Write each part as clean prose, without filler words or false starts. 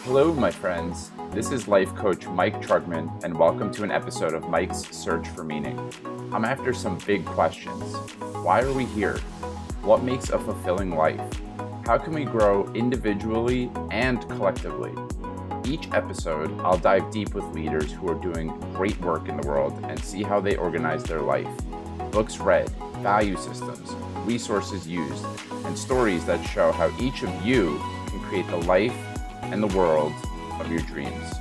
Hello, my friends. This is life coach Mike Trugman, and welcome to an episode of Mike's Search for Meaning. I'm after some big questions. Why are we here? What makes a fulfilling life? How can we grow individually and collectively? Each episode, I'll dive deep with leaders who are doing great work in the world and see how they organize their life. Books read, value systems, resources used, and stories that show how each of you can create the life and the world of your dreams.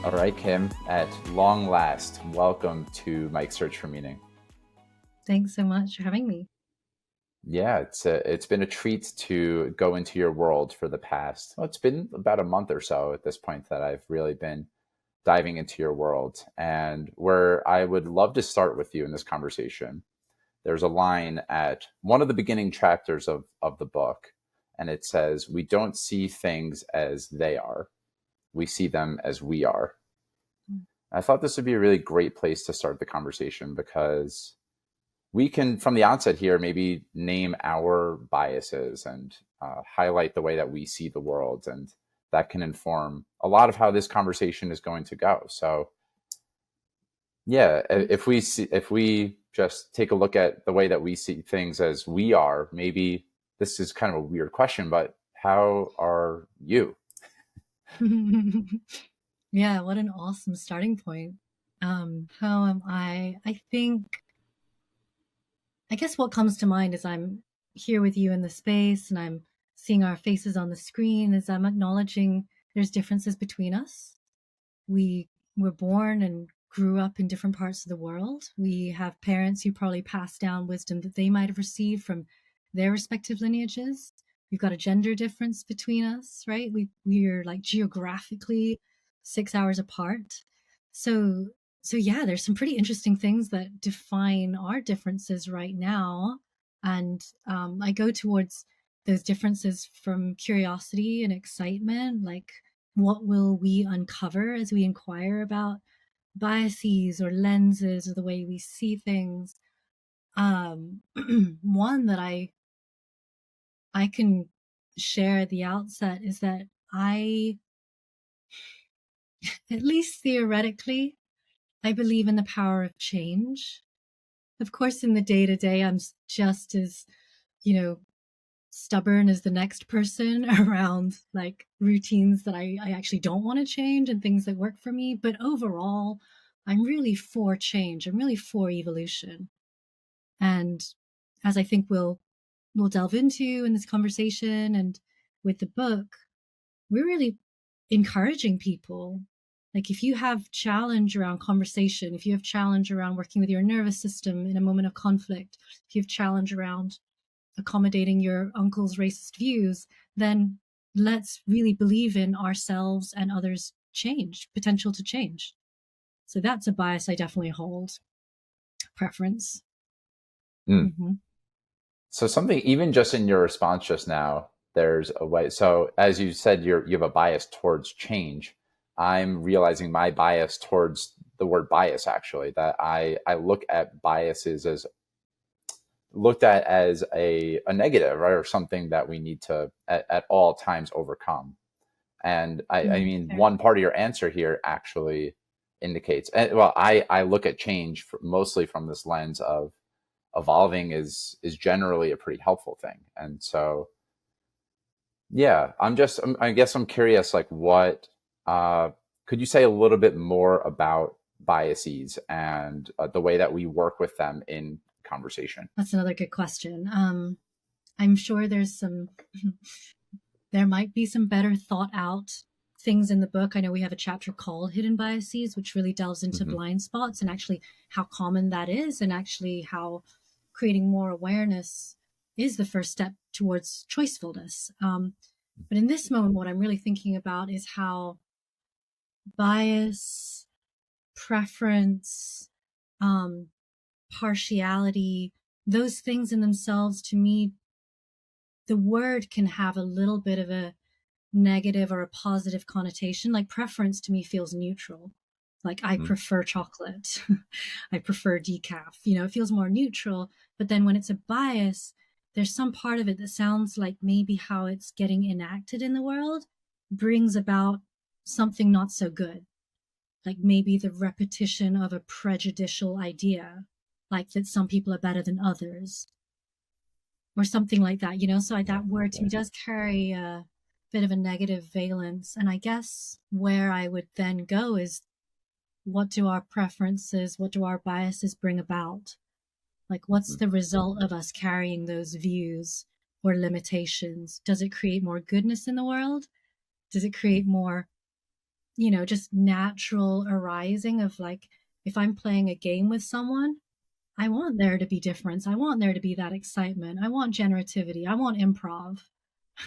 All right, Kim, at long last, welcome to Mike's Search for Meaning. Thanks so much for having me. Yeah, it's been a treat to go into your world for the past, well, it's been about a month or so at this point that I've really been diving into your world. And where I would love to start with you in this conversation, there's a line at one of the beginning chapters of the book, and it says, "We don't see things as they are. We see them as we are." I thought this would be a really great place to start the conversation because we can, from the onset here, maybe name our biases and highlight the way that we see the world. And that can inform a lot of how this conversation is going to go. So yeah, if we just take a look at the way that we see things as we are, maybe this is kind of a weird question, but how are you? Yeah, what an awesome starting point. How am I? I guess what comes to mind as I'm here with you in the space and I'm seeing our faces on the screen is I'm acknowledging there's differences between us. We were born and grew up in different parts of the world. We have parents who probably passed down wisdom that they might have received from their respective lineages. We've got a gender difference between us, right? We're like geographically 6 hours apart. So so yeah, there's some pretty interesting things that define our differences right now. And I go towards those differences from curiosity and excitement, like what will we uncover as we inquire about biases or lenses or the way we see things. One that I can share at the outset is that at least theoretically, I believe in the power of change. Of course, in the day to day, I'm just as, you know, stubborn as the next person around like routines that I actually don't want to change and things that work for me. But overall, I'm really for change. I'm really for evolution. And as I think we'll delve into in this conversation and with the book, we're really encouraging people. Like if you have challenge around conversation, if you have challenge around working with your nervous system in a moment of conflict, if you have challenge around accommodating your uncle's racist views, then let's really believe in ourselves and others' potential to change. So that's a bias I definitely hold. Preference. Mm. Mm-hmm. So something, even just in your response just now, there's a way. So as you said, you have a bias towards change. I'm realizing my bias towards the word bias, actually, that I look at biases as looked at as a negative, right? Or something that we need to at all times overcome. And I mean, Fair. one part of your answer here actually indicates, well, I look at change mostly from this lens of evolving is generally a pretty helpful thing. And so, yeah, I guess I'm curious, like could you say a little bit more about biases and the way that we work with them in conversation? That's another good question. I'm sure there might be some better thought out things in the book. I know we have a chapter called Hidden Biases, which really delves into Mm-hmm. blind spots and actually how common that is, and actually how creating more awareness is the first step towards choicefulness. But in this moment, what I'm really thinking about is how bias, preference, um, partiality, those things in themselves, to me, the word can have a little bit of a negative or a positive connotation. Like preference to me feels neutral. Like I Mm-hmm. prefer chocolate. I prefer decaf. It feels more neutral. But then when it's a bias, there's some part of it that sounds like maybe how it's getting enacted in the world. brings about something not so good, like maybe the repetition of a prejudicial idea, like that some people are better than others, or something like that, you know? So Yeah. that word to me Yeah. does carry a bit of a negative valence. And I guess where I would then go is, what do our preferences, what do our biases bring about? Like, what's Mm. the result of us carrying those views or limitations? Does it create more goodness in the world? Does it create more, just natural arising of, like, if I'm playing a game with someone, I want there to be difference. I want there to be that excitement. I want generativity. I want improv,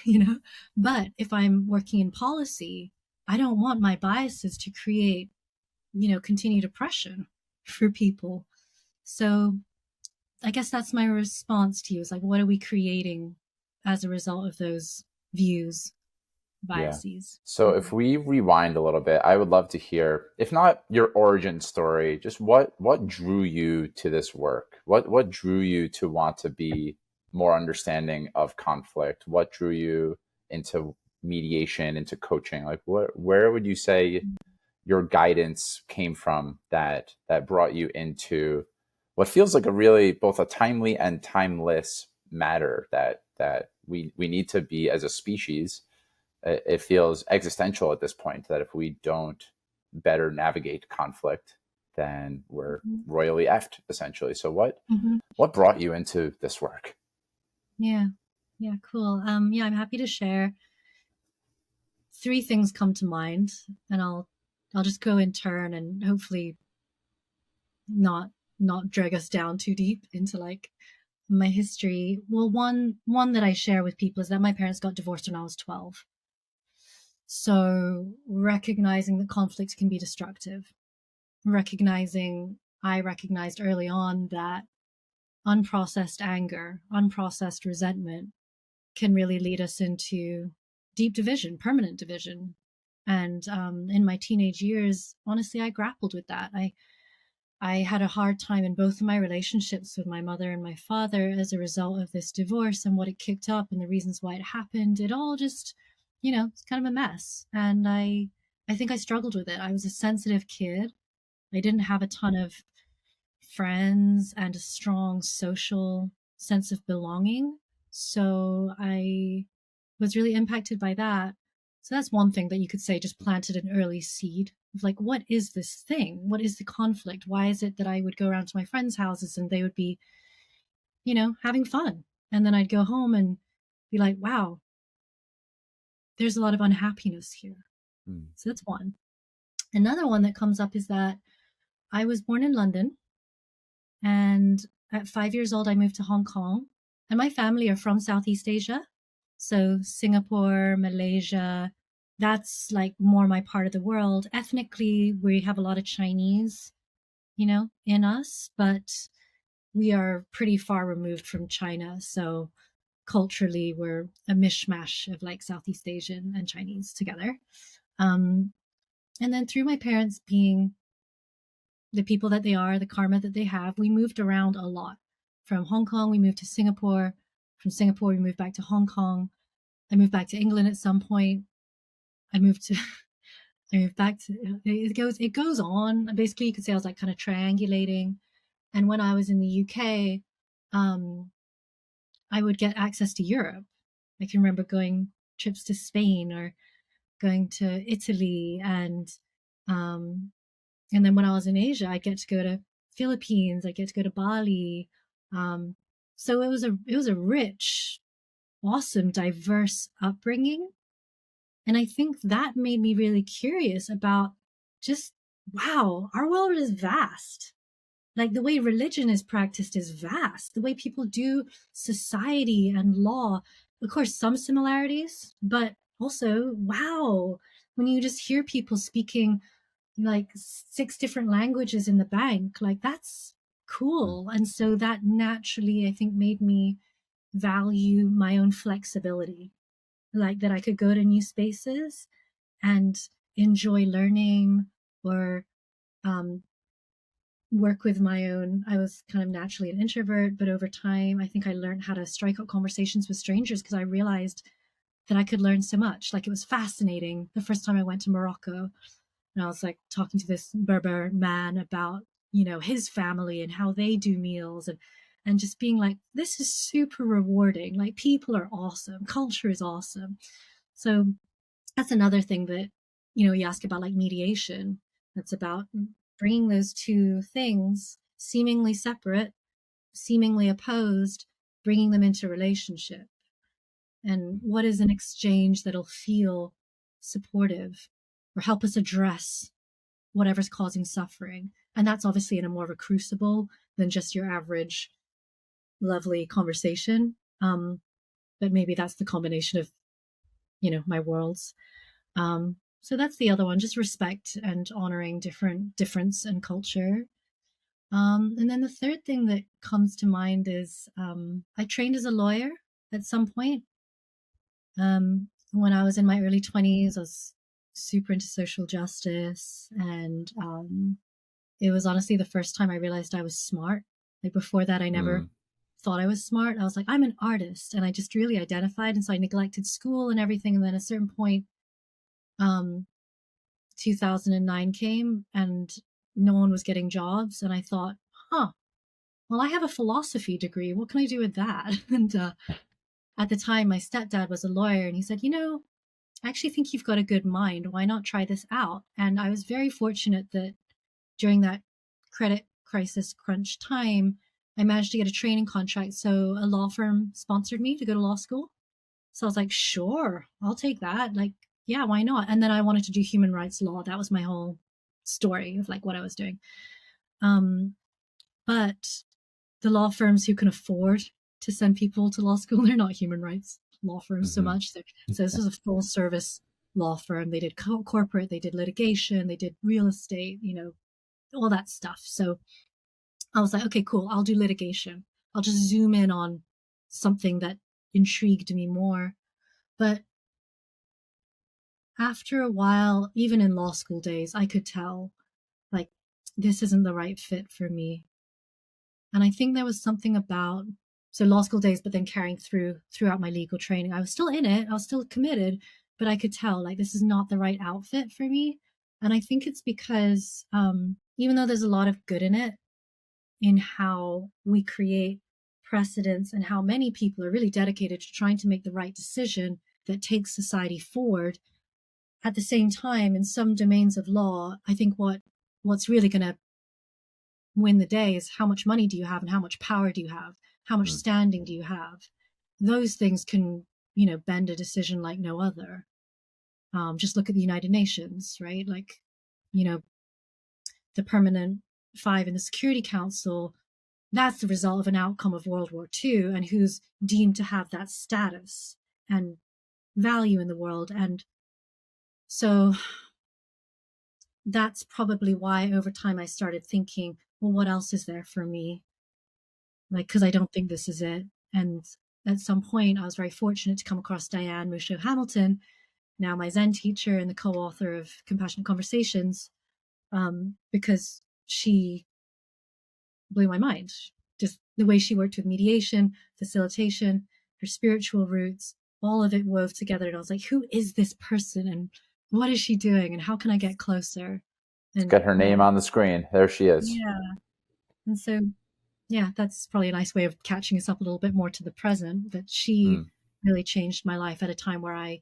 you know? But if I'm working in policy, I don't want my biases to create, continued oppression for people. So I guess that's my response to you, is like, what are we creating as a result of those views, Yeah. biases? So if we rewind a little bit, I would love to hear, if not your origin story, just what drew you to this work? What drew you to want to be more understanding of conflict? What drew you into mediation, into coaching? Like where would you say your guidance came from that brought you into what feels like a really both a timely and timeless matter that we need to be as a species. It feels existential at this point that if we don't better navigate conflict, then we're Mhm. royally effed essentially. So Mhm. what brought you into this work? Yeah. Yeah, cool. Yeah, I'm happy to share. Three things come to mind, and I'll just go in turn and hopefully not drag us down too deep into, like, my history. Well, one that I share with people is that my parents got divorced when I was 12. So recognizing that conflict can be destructive, I recognized early on that unprocessed anger, unprocessed resentment can really lead us into deep division, permanent division. And in my teenage years, honestly, I grappled with that. I had a hard time in both of my relationships with my mother and my father as a result of this divorce and what it kicked up and the reasons why it happened. It all just, it's kind of a mess. And I think I struggled with it. I was a sensitive kid. I didn't have a ton of friends and a strong social sense of belonging. So I was really impacted by that. So that's one thing that you could say just planted an early seed of, like, what is this thing? What is the conflict? Why is it that I would go around to my friends' houses and they would be, having fun? And then I'd go home and be like, wow, there's a lot of unhappiness here. Mm. So that's one. Another one that comes up is that I was born in London, and at 5 years old, I moved to Hong Kong. And my family are from Southeast Asia. So Singapore, Malaysia, that's like more my part of the world. Ethnically, we have a lot of Chinese, in us, but we are pretty far removed from China. So culturally, we're a mishmash of, like, Southeast Asian and Chinese together. Um, and then through my parents being the people that they are, the karma that they have, we moved around a lot. From Hong Kong, we moved to Singapore. From Singapore, we moved back to Hong Kong. I moved back to England at some point. I moved to, I moved back to, it goes on. Basically, you could say I was, like, kind of triangulating. And when I was in the UK, um, I would get access to Europe. I can remember going trips to Spain or going to Italy, um, and then when I was in Asia, I get to go to Philippines, I get to go to Bali. Um, so it was a rich, awesome, diverse upbringing. And I think that made me really curious about, just, wow, our world is vast. Like, the way religion is practiced is vast. The way people do society and law, of course, some similarities, but also, wow, when you just hear people speaking like six different languages in the bank, like, that's Mm. cool. And so that naturally, I think, made me value my own flexibility, like that I could go to new spaces and enjoy learning, or um, work with my own. I was kind of naturally an introvert, but over time, I think I learned how to strike up conversations with strangers because I realized that I could learn so much. Like, it was fascinating the first time I went to Morocco, and I was like talking to this Berber man about, his family and how they do meals, and just being like, this is super rewarding. Like, people are awesome, culture is awesome. So that's another thing that, you ask about, like mediation. That's about bringing those two things, seemingly separate, seemingly opposed, bringing them into relationship. And what is an exchange that'll feel supportive or help us address whatever's causing suffering? And that's obviously in a more of a crucible than just your average lovely conversation. But maybe that's the combination of, my worlds. So that's the other one, just respect and honoring difference and culture. And then the third thing that comes to mind is I trained as a lawyer at some point. When I was in my early 20s, I was super into social justice. And it was honestly the first time I realized I was smart. Like, before that, I never Mm. thought I was smart. I was like, I'm an artist. And I just really identified. And so I neglected school and everything. And then at a certain point, um, 2009 came and no one was getting jobs. And I thought, huh, well, I have a philosophy degree. What can I do with that? And at the time, my stepdad was a lawyer, and he said, I actually think you've got a good mind. Why not try this out? And I was very fortunate that during that credit crisis crunch time, I managed to get a training contract. So a law firm sponsored me to go to law school. So I was like, sure, I'll take that. Like, yeah, why not? And then I wanted to do human rights law. That was my whole story of like what I was doing. Um, but the law firms who can afford to send people to law school, they're not human rights law firms so Hmm. much. So this was a full service law firm. They did corporate, they did litigation, they did real estate, all that stuff. So I was like, okay, cool. I'll do litigation. I'll just zoom in on something that intrigued me more. But after a while, even in law school days, I could tell, like, this isn't the right fit for me. And I think there was something about, so law school days, but then carrying throughout my legal training. I was still in it, I was still committed, but I could tell, like, this is not the right outfit for me. And I think it's because even though there's a lot of good in it, in how we create precedents and how many people are really dedicated to trying to make the right decision that takes society forward, at the same time, in some domains of law, I think what's really going to win the day is how much money do you have and how much power do you have, how much Mm. standing do you have. Those things can, bend a decision like no other. Just look at the United Nations, right? Like, you know the permanent five in the Security Council, that's the result of an outcome of World War II, and who's deemed to have that status and value in the world. And so that's probably why over time I started thinking, well, what else is there for me? Like, because I don't think this is it. And at some point, I was very fortunate to come across Diane Musho Hamilton, now my Zen teacher and the co author of Compassionate Conversations, because she blew my mind. Just the way she worked with mediation, facilitation, her spiritual roots, all of it wove together. And I was like, who is this person? And what is she doing? And how can I get closer? Let's And get her name on the screen. There she is. yeah. And so, yeah, that's probably a nice way of catching us up a little bit more to the present. But she Mm. really changed my life at a time where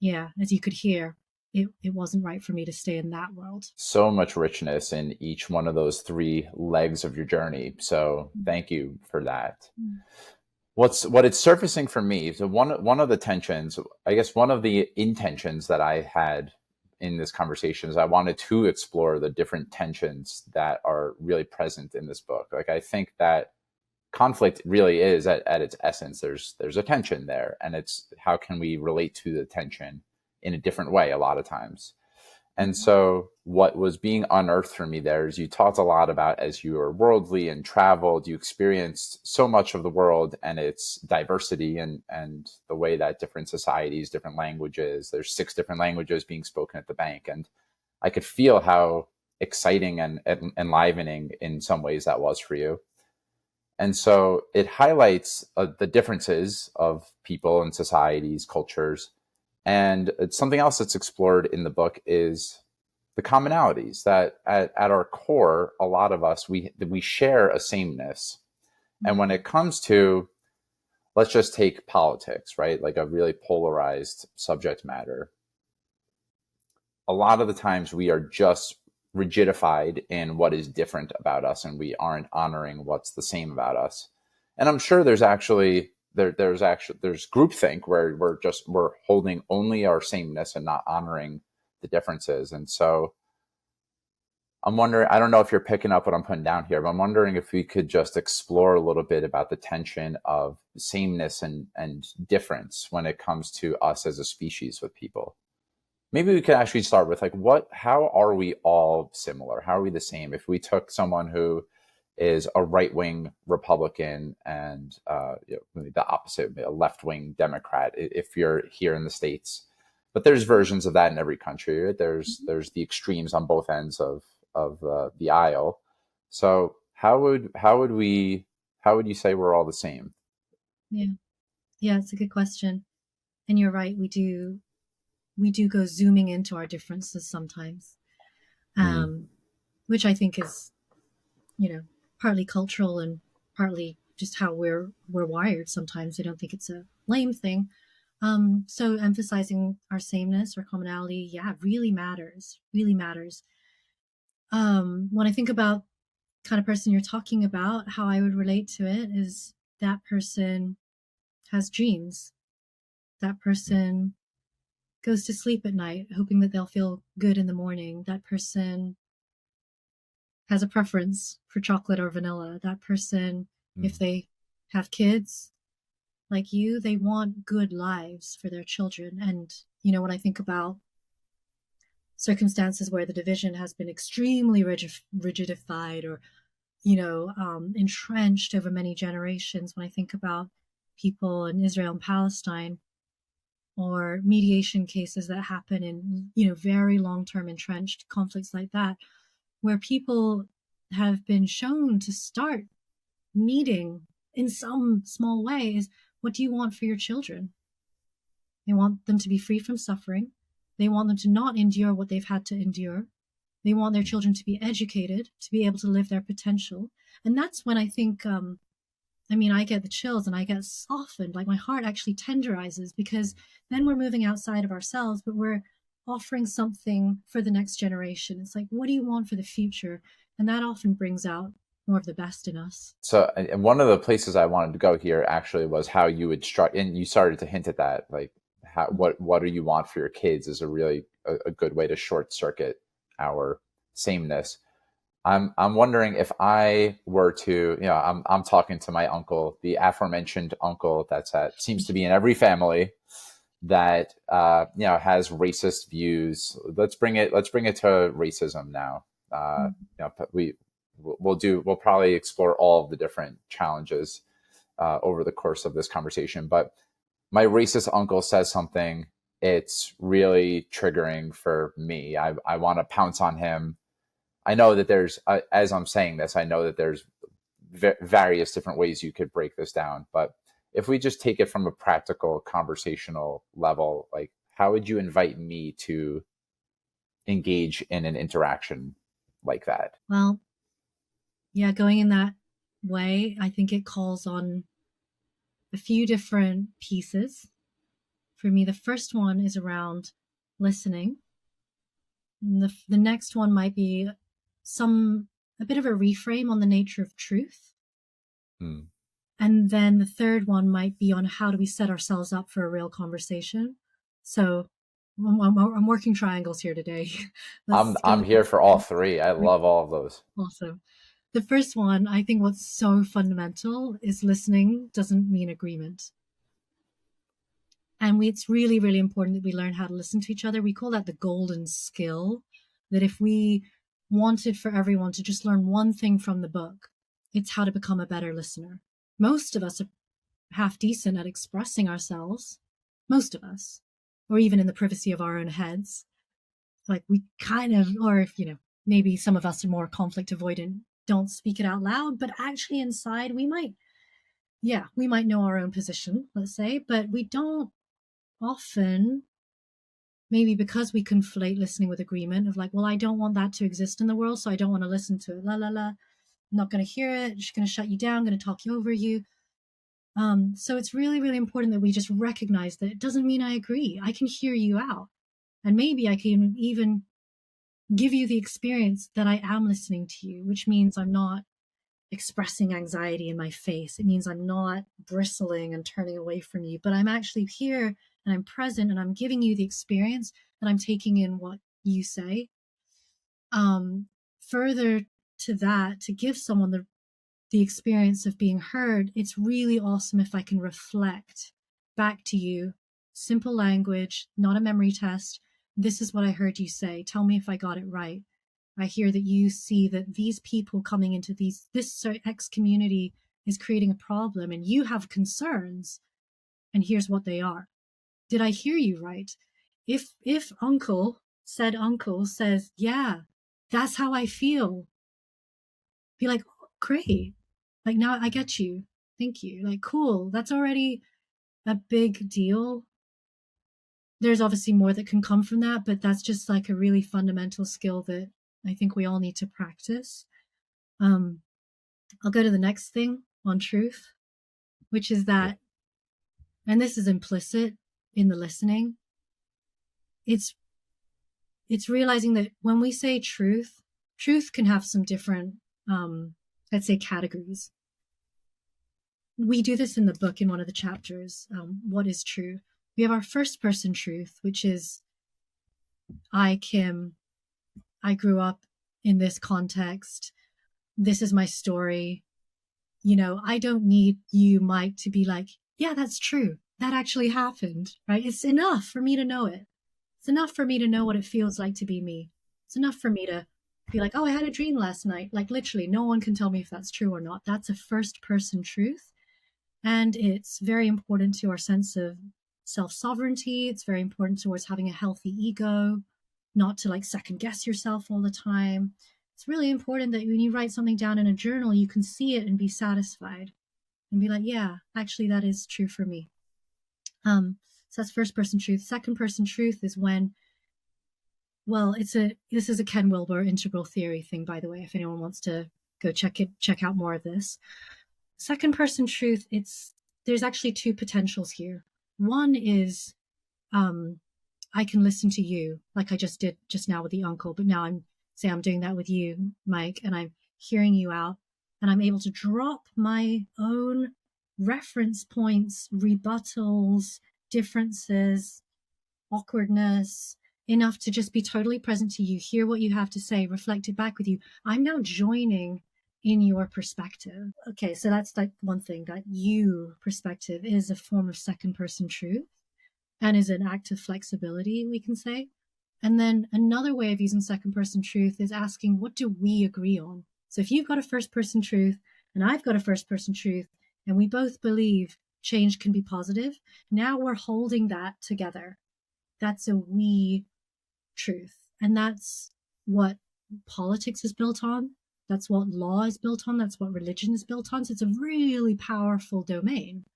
yeah, as you could hear, it wasn't right for me to stay in that world. So much richness in each one of those three legs of your journey. So thank you for that. Mm. What it's surfacing for me, so one of the tensions, I guess one of the intentions that I had in this conversation is I wanted to explore the different tensions that are really present in this book. Like, I think that conflict really is at its essence, there's a tension there, and it's how can we relate to the tension in a different way a lot of times. And so what was being unearthed for me there is you talked a lot about, as you were worldly and traveled, you experienced so much of the world and its diversity, and the way that different societies, different languages, there's 6 different languages being spoken at the bank. And I could feel how exciting and enlivening in some ways that was for you. And so it highlights the differences of people and societies, cultures, And it's something else that's explored in the book is the commonalities that at our core, a lot of us, we share a sameness. And when Mhm. it comes to, let's just take politics, right? Like a really polarized subject matter. A lot of the times we are just rigidified in what is different about us, and we aren't honoring what's the same about us. And I'm sure there's groupthink where we're holding only our sameness and not honoring the differences. And so I'm wondering, I don't know if you're picking up what I'm putting down here, but I'm wondering if we could just explore a little bit about the tension of sameness and difference when it comes to us as a species with people. Maybe we could actually start with like how are we all similar? How are we the same? If we took someone who is a right wing Republican and maybe the opposite, a left wing Democrat, if you're here in the States, but there's versions of that in every country. Right? Mhm. There's the extremes on both ends of the aisle. So how would you say we're all the same? Yeah. Yeah, it's a good question. And you're right, we do go zooming into our differences sometimes. Mm, Um, which I think is, you know, partly cultural and partly just how we're wired sometimes. I don't think it's a lame thing. So emphasizing our sameness or commonality, yeah, really matters. Really matters. When I think about kind of person you're talking about, how I would relate to it is that person has dreams. That mm, person goes to sleep at night hoping that they'll feel good in the morning. That person has a preference for chocolate or vanilla. That person, if mm, they have kids like you, they want good lives for their children. And, you know, when I think about circumstances where the division has been extremely rigidified or, entrenched over many generations, when I think about people in Israel and Palestine, or mediation cases that happen in, very long-term entrenched conflicts like that, where people have been shown to start meeting in some small way is, what do you want for your children? They want them to be free from suffering. They want them to not endure what they've had to endure. They want their mm. children to be educated, to be able to live their potential. And that's when I think, I get the chills and I get softened, like my heart actually tenderizes, because then we're moving outside of ourselves, but we're offering something for the next generation. It's like, what do you want for the future? And that often brings out more of the best in us. So, and one of the places I wanted to go here actually was how you would struck, and you started to hint at that, like what do you want for your kids is a really a good way to short circuit our sameness. I'm wondering if I were to, I'm talking to my uncle, the aforementioned uncle that seems to be in every family that has racist views. Let's bring it to racism now. We'll probably explore all of the different challenges over the course of this conversation. But my racist uncle says something, it's really triggering for me. I want to pounce on him. I know that as I'm saying this, I know that there's various different ways you could break this down. But if we just take it from a practical conversational level, like how would you invite me to engage in an interaction like that? Well, yeah, going in that way, I think it calls on a few different pieces. For me, the first one is around listening. And the next one might be a bit of a reframe on the nature of truth. Hmm. And then the third one might be on how do we set ourselves up for a real conversation. So I'm working triangles here today. Let's go I'm with the here for all three. I love all of those. awesome. The first one, I think what's so fundamental is listening doesn't mean agreement. And it's really, really important that we learn how to listen to each other. We call that the golden skill. That if we wanted for everyone to just learn one thing from the book, it's how to become a better listener. Most of us are half decent at expressing ourselves, most of us, or even in the privacy of our own heads. Like we kind of, or if, maybe some of us are more conflict avoidant, don't speak it out loud, but actually inside we might know our own position, let's say, but we don't often maybe because we conflate listening with agreement of like, well, I don't want that to exist in the world, so I don't want to listen to it. La la la. I'm not going to hear it. I'm just going to shut you down. I'm going to talk you over you. So it's really, really important that we just recognize that it doesn't mean I agree. I can hear you out. And maybe I can even give you the experience that I am listening to you, which means I'm not expressing anxiety in my face. It means I'm not bristling and turning away from you, but I'm actually here and I'm present and I'm giving you the experience and I'm taking in what you say. Further to that, to give someone the experience of being heard, it's really awesome if I can reflect back to you, simple language, not a memory test. This is what I heard you say. Tell me if I got it right. I hear that you see that these people coming into this X community is creating a problem and you have concerns, and here's what they are. Did I hear you right? If uncle says, yeah, that's how I feel, be like, oh, great. Like, now I get you. Thank you. Like, cool. That's already a big deal. There's obviously more that can come from that, but that's just like a really fundamental skill that I think we all need to practice. I'll go to the next thing on truth, which is Yeah. that, and this is implicit in the listening, it's realizing that when we say truth can have some different, let's say, categories. We do this in the book in one of the chapters. What is true? We have our first person truth, which is I, Kim, I grew up in this context. This is my story. I don't need you, Mike, to be like, yeah, that's true. That actually happened, right? It's enough for me to know it. It's enough for me to know what it feels like to be me. It's enough for me to be like, oh, I had a dream last night. Like, literally, no one can tell me if that's true or not. That's a first person truth. And it's very important to our sense of self sovereignty. It's very important towards having a healthy ego, not to like second guess yourself all the time. It's really important that when you write something down in a journal, you can see it and be satisfied and be like, yeah, actually, that is true for me. So that's first person truth. Second person truth is when, well, this is a Ken Wilber integral theory thing, by the way, if anyone wants to go check out more of this. Second person truth, there's actually two potentials here. One is I can listen to you like I just did just now with the uncle, but now I'm doing that with you, Mike, and I'm hearing you out and I'm able to drop my own reference points, rebuttals, differences, awkwardness, enough to just be totally present to you, hear what you have to say, reflect it back with you. I'm now joining in your perspective. Okay, so that's like one thing, that you perspective is a form of second person truth and is an act of flexibility, we can say. And then another way of using second person truth is asking, what do we agree on? So if you've got a first person truth and I've got a first person truth, and we both believe change can be positive, now we're holding that together. That's a we truth. And that's what politics is built on. That's what law is built on. That's what religion is built on. So it's a really powerful domain.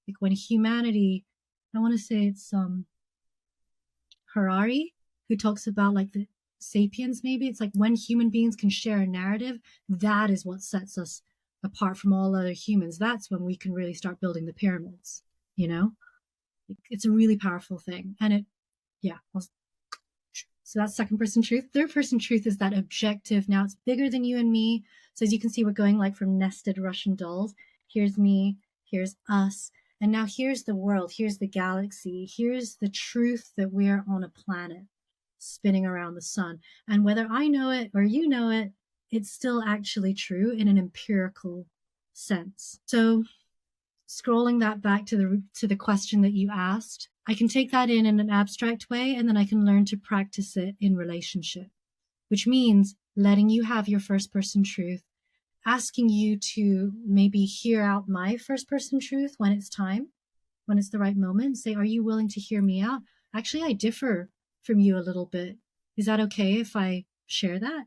Like when humanity, I want to say it's Harari, who talks about like the sapiens, maybe. It's like when human beings can share a narrative, that is what sets us apart from all other humans. That's when we can really start building the pyramids, you know? It's a really powerful thing. And yeah, so that's second person truth. Third person truth is that objective. Now it's bigger than you and me. So as you can see, we're going like from nested Russian dolls. Here's me, here's us. And now here's the world, here's the galaxy, here's the truth that we're on a planet spinning around the sun. And whether I know it or you know it, it's still actually true in an empirical sense. So scrolling that back to the question that you asked, I can take that in an abstract way, and then I can learn to practice it in relationship, which means letting you have your first person truth, asking you to maybe hear out my first person truth when it's time, when it's the right moment. Say, are you willing to hear me out? Actually, I differ from you a little bit. Is that okay if I share that?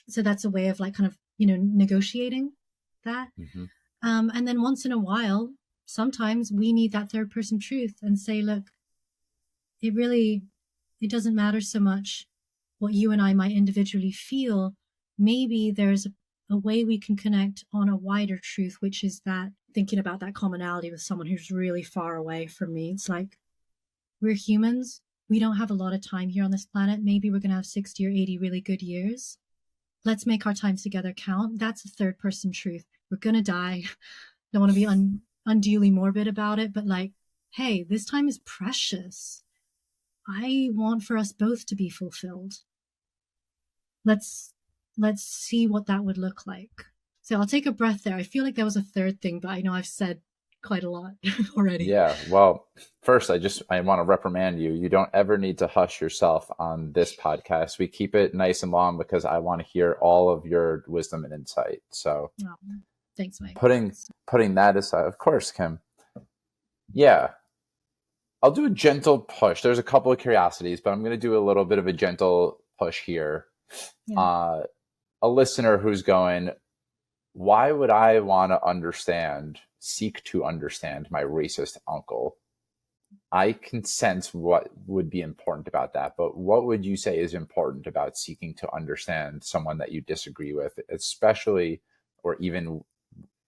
So that's a way of like kind of, negotiating that. Mm-hmm. And then once in a while, sometimes we need that third person truth and say, look, it doesn't matter so much what you and I might individually feel. Maybe there's a way we can connect on a wider truth, which is that thinking about that commonality with someone who's really far away from me. It's like, we're humans. We don't have a lot of time here on this planet. Maybe we're going to have 60 or 80 really good years. Let's make our time together count. That's a third person truth. We're going to die. Don't want to be unduly morbid about it, but like, hey, this time is precious. I want for us both to be fulfilled. Let's see what that would look like. So I'll take a breath there. I feel like there was a third thing, but I know I've said quite a lot already. Yeah. Well, first, I want to reprimand you. You don't ever need to hush yourself on this podcast. We keep it nice and long because I want to hear all of your wisdom and insight. So, thanks, Mike. Putting that aside, of course, Kim. Yeah. I'll do a gentle push. There's a couple of curiosities, but I'm going to do a little bit of a gentle push here. Yeah. A listener who's going, why would I want to seek to understand my racist uncle? I can sense what would be important about that, but what would you say is important about seeking to understand someone that you disagree with, especially, or even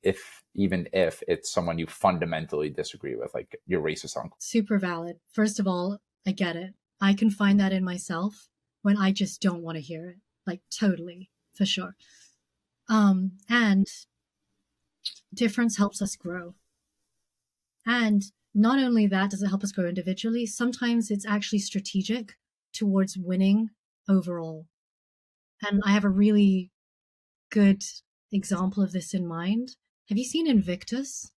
if it's someone you fundamentally disagree with, like your racist uncle? Super valid. First of all, I get it. I can find that in myself when I just don't want to hear it. Like, totally, for sure. And difference helps us grow. And not only that does it help us grow individually, sometimes it's actually strategic towards winning overall. And I have a really good example of this in mind. Have you seen Invictus?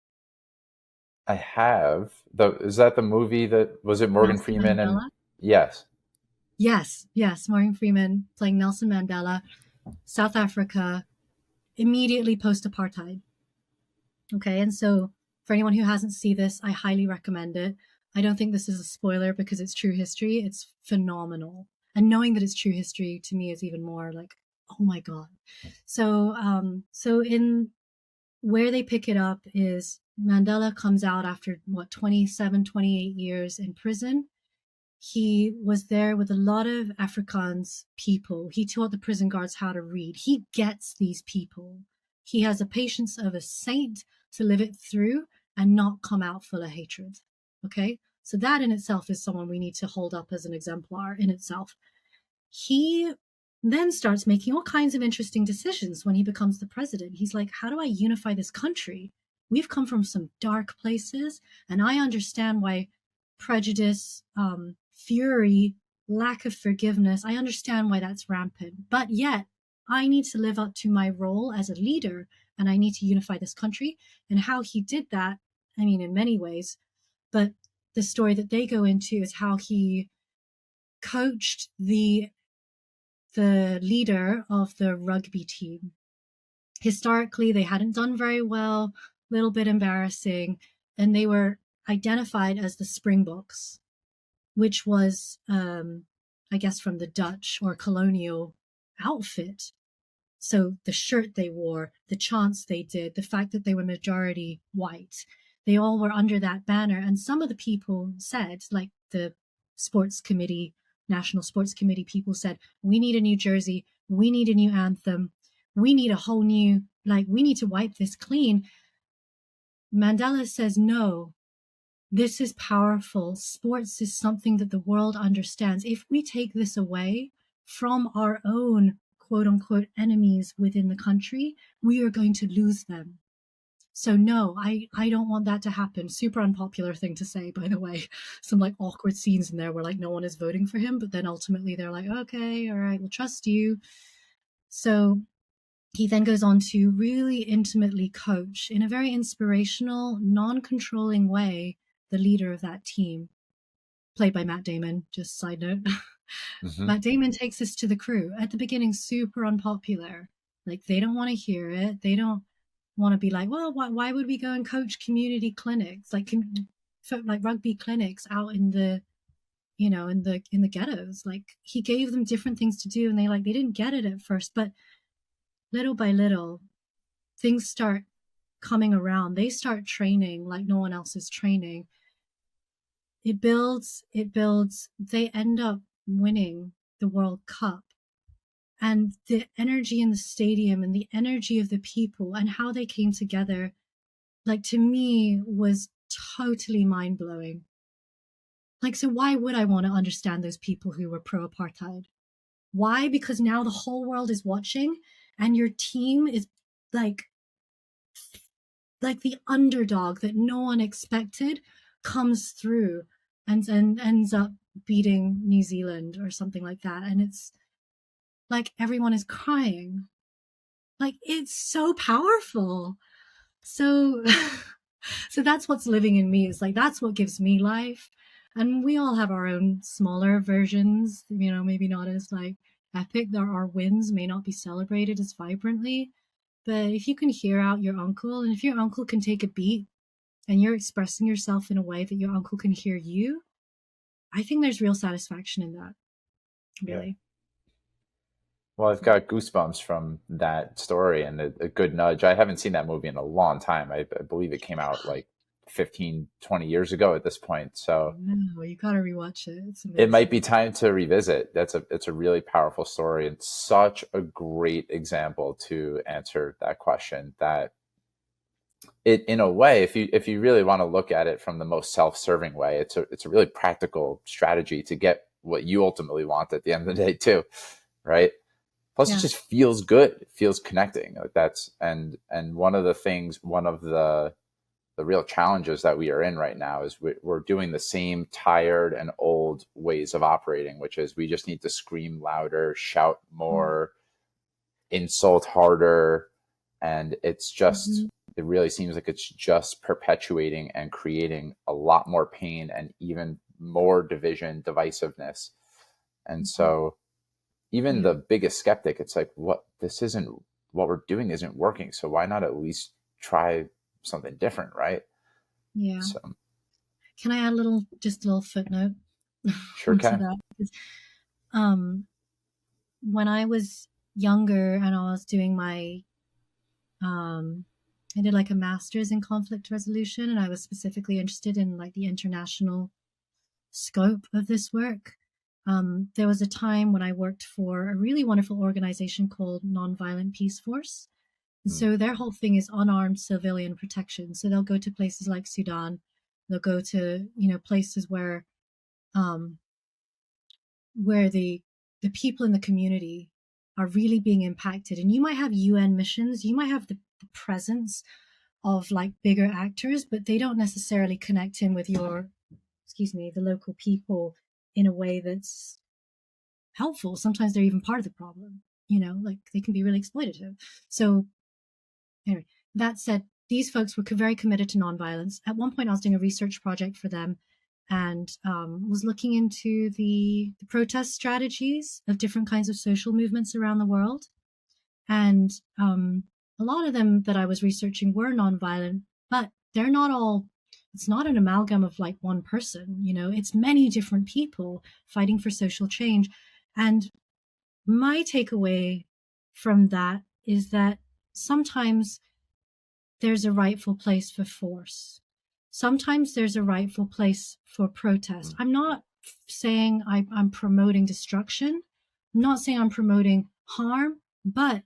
I have. Is that the movie that was it Morgan Nelson Freeman Mandela? and yes. Yes, Morgan Freeman playing Nelson Mandela, South Africa, immediately post-apartheid. Okay, and so for anyone who hasn't seen this, I highly recommend it. I don't think this is a spoiler because it's true history. It's phenomenal. And knowing that it's true history to me is even more like, oh my God. So in where they pick it up is Mandela comes out after 27, 28 years in prison. He was there with a lot of Afrikaans people. He taught the prison guards how to read. He gets these people. He has the patience of a saint to live it through and not come out full of hatred. Okay? So that in itself is someone we need to hold up as an exemplar in itself. He then starts making all kinds of interesting decisions when he becomes the president. He's like, how do I unify this country? We've come from some dark places, and I understand why prejudice, fury, lack of forgiveness, I understand why that's rampant. But yet, I need to live up to my role as a leader, and I need to unify this country. And how he did that, I mean, in many ways, but the story that they go into is how he coached the leader of the rugby team. Historically, they hadn't done very well, a little bit embarrassing, and they were identified as the Springboks, which was, I guess, from the Dutch or colonial outfit. So the shirt they wore, the chants they did, the fact that they were majority white, they all were under that banner. And some of the people said, like the sports committee, National Sports Committee people said, we need a new jersey, we need a new anthem, we need a whole new, like, we need to wipe this clean. Mandela says, no, this is powerful. Sports is something that the world understands. If we take this away from our own quote unquote enemies within the country, we are going to lose them. So no, I don't want that to happen. Super unpopular thing to say, by the way. Some like awkward scenes in there where like no one is voting for him, but then ultimately they're like, okay, all right, we'll trust you. So he then goes on to really intimately coach in a very inspirational, non-controlling way the leader of that team, played by Matt Damon, just side note. Mm-hmm. Matt Damon takes this to the crew. At the beginning, super unpopular. Like, they don't want to hear it. They don't want to be like, well, why would we go and coach community clinics, like rugby clinics out in the, in the ghettos? Like, he gave them different things to do, and they didn't get it at first, but little by little, things start coming around. They start training like no one else is training. it builds. They end up winning the World Cup, and the energy in the stadium and the energy of the people and how they came together, like, to me, was totally mind-blowing. Like, so why would I want to understand those people who were pro apartheid? Why? Because now the whole world is watching, and your team is like the underdog that no one expected comes through and ends up beating New Zealand or something like that. And it's like everyone is crying. Like, it's so powerful. So so that's what's living in me. Is like, that's what gives me life. And we all have our own smaller versions, maybe not as like epic. Our wins may not be celebrated as vibrantly, but if you can hear out your uncle, and if your uncle can take a beat and you're expressing yourself in a way that your uncle can hear you, I think there's real satisfaction in that, Yeah. really. Well, I've got goosebumps from that story and a good nudge. I haven't seen that movie in a long time. I believe it came out like 15, 20 years ago at this point. So No, you gotta rewatch it. It's it might be amazing. time to revisit. It's a really powerful story and such a great example to answer that question. That it, in a way, if you really want to look at it from the most self-serving way, it's a really practical strategy to get what you ultimately want at the end of the day too, right? Plus it Yeah. just feels good. It feels connecting. Like that's and one of the things, one of the real challenges that we are in right now is we're doing the same tired and old ways of operating, which is we just need to scream louder, shout more, insult harder, and it's just, Mm-hmm. it really seems like it's just perpetuating and creating a lot more pain and even more division, divisiveness. And Mm-hmm. so even Yeah. the biggest skeptic, it's like, what, this isn't, what we're doing isn't working. So why not at least try something different, right? Yeah. So Can I add just a little footnote sure onto can. that? Because um, when I was younger and I was doing um, I did like a master's in conflict resolution, and I was specifically interested in like the international scope of this work. There was a time when I worked for a really wonderful organization called Nonviolent Peace Force. And Mm, so their whole thing is unarmed civilian protection. So they'll go to places like Sudan. They'll go to, places um, where the people in the community are really being impacted. And you might have UN missions, you might have the presence of like bigger actors, but they don't necessarily connect in with the local people in a way that's helpful. Sometimes they're even part of the problem, like they can be really exploitative. So anyway, that said, these folks were very committed to nonviolence. At one point, I was doing a research project for them and was looking into the protest strategies of different kinds of social movements around the world. And a lot of them that I was researching were nonviolent, but they're not all, it's not an amalgam of like one person, it's many different people fighting for social change. And my takeaway from that is that sometimes there's a rightful place for force. Sometimes there's a rightful place for protest. mm, I'm not saying I'm promoting destruction. I'm not saying I'm promoting harm, but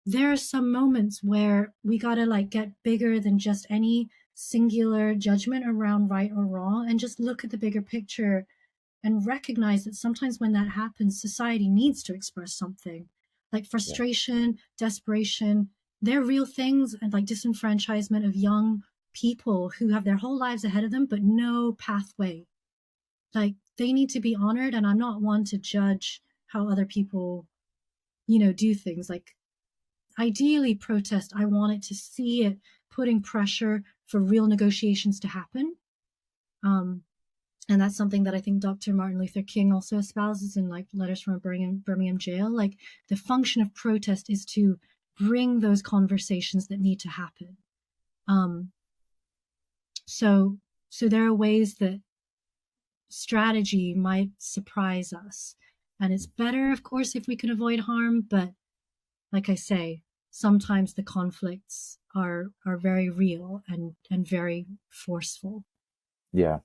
there are some moments where we gotta like get bigger than just any singular judgment around right or wrong and just look at the bigger picture and recognize that sometimes when that happens, society needs to express something like yeah, frustration, desperation. They're real things, and like disenfranchisement of young people who have their whole lives ahead of them, but no pathway. Like, they need to be honored. And I'm not one to judge how other people, do things. Like, ideally, protest, I wanted to see it putting pressure for real negotiations to happen. Um, and that's something that I think Dr. Martin Luther King also espouses in like Letters from a Birmingham jail. Like, the function of protest is to bring those conversations that need to happen. Um, so so there are ways that strategy might surprise us, and it's better, of course, if we can avoid harm. But like I say, sometimes the conflicts are very real and very forceful. yeah.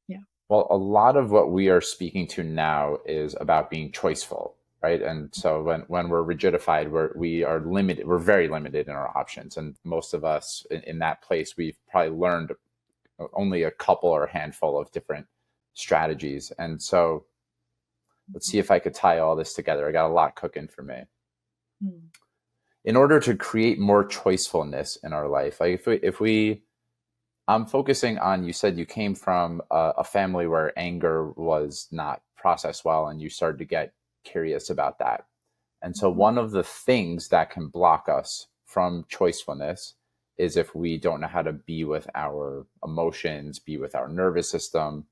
Yeah. Well, a lot of what we are speaking to now is about being choiceful, right? And so when we're rigidified, we are limited, we're very limited in our options. And most of us in that place, we've probably learned only a couple or a handful of different strategies. And so let's see if I could tie all this together. I got a lot cooking for me. Hmm. In order to create more choicefulness in our life, like if we I'm focusing on, you said you came from a family where anger was not processed well, and you started to get curious about that. And so, Mhm. one of the things that can block us from choicefulness is if we don't know how to be with our emotions, be with our nervous system.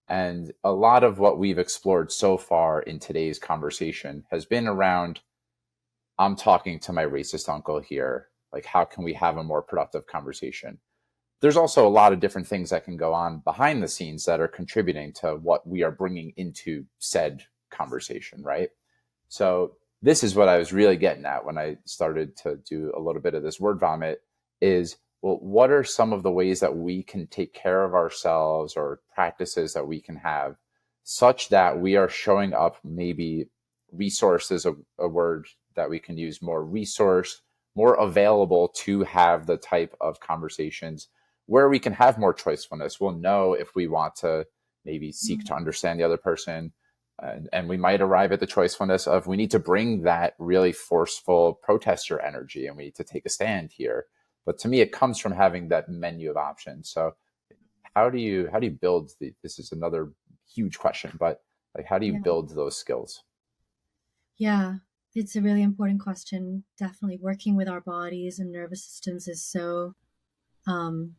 And a lot of what we've explored so far in today's conversation has been around, I'm talking to my racist uncle here. Like, how can we have a more productive conversation? There's also a lot of different things that can go on behind the scenes that are contributing to what we are bringing into said conversation, right? So this is what I was really getting at when I started to do a little bit of this word vomit is, well, what are some of the ways that we can take care of ourselves or practices that we can have such that we are showing up, maybe resources, a word that we can use, more resource, more available to have the type of conversations where we can have more choicefulness. We'll know if we want to maybe seek to understand the other person, and we might arrive at the choicefulness of, we need to bring that really forceful protester energy and we need to take a stand here. But to me, it comes from having that menu of options. So how do you build this is another huge question, but like, how do you Yeah. build those skills? Yeah. It's a really important question. Definitely working with our bodies and nervous systems is so um,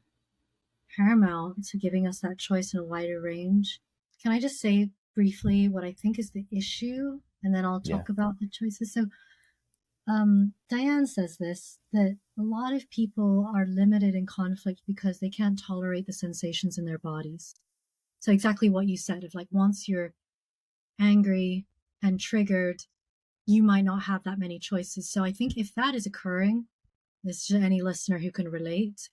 paramount to giving us that choice in a wider range. Can I just say briefly what I think is the issue? And then I'll Yeah. talk about the choices. So, Diane says this that a lot of people are limited in conflict because they can't tolerate the sensations in their bodies. So, exactly what you said of like, once you're angry and triggered, you might not have that many choices. So, I think if that is occurring, this to any listener who can relate,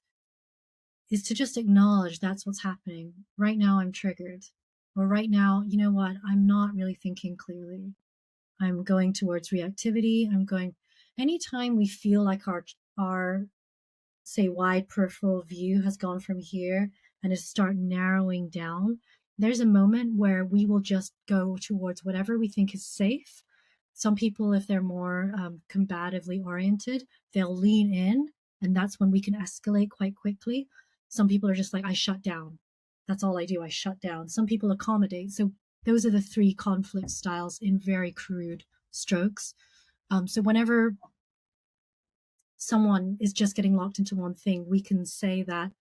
is to just acknowledge that's what's happening. Right now, I'm triggered. Or right now, you know what? I'm not really thinking clearly. I'm going towards reactivity. Anytime we feel like our say wide peripheral view has gone from here and is start narrowing down, there's a moment where we will just go towards whatever we think is safe. Some people, if they're more combatively oriented, they'll lean in, and that's when we can escalate quite quickly. Some people are just like, I shut down. That's all I do. I shut down. Some people accommodate. So those are the three conflict styles in very crude strokes. So whenever someone is just getting locked into one thing, we can say that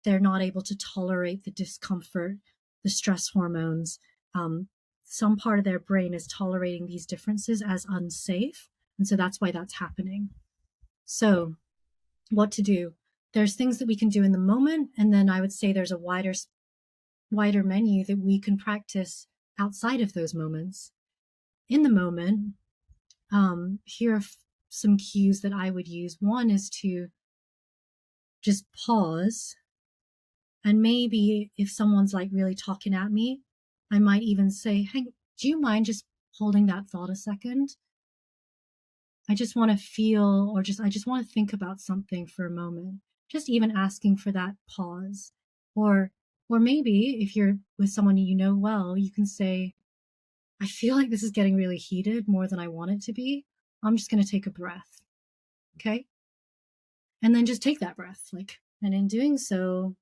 they're not able to tolerate the discomfort, the stress hormones. Um, some part of their brain is tolerating these differences as unsafe. And so that's why that's happening. Yeah. So, what to do? There's things that we can do in the moment. And then I would say there's a wider menu that we can practice outside of those moments. In the moment, here are some cues that I would use. One is to just pause. And maybe if someone's like really talking at me, I might even say, hey, do you mind just holding that thought a second? I just want to feel, I just want to think about something for a moment. Just even asking for that pause. Or, or maybe if you're with someone you know well, you can say, I feel like this is getting really heated more than I want it to be. I'm just going to take a breath. Okay. And then just take that breath. And in doing so,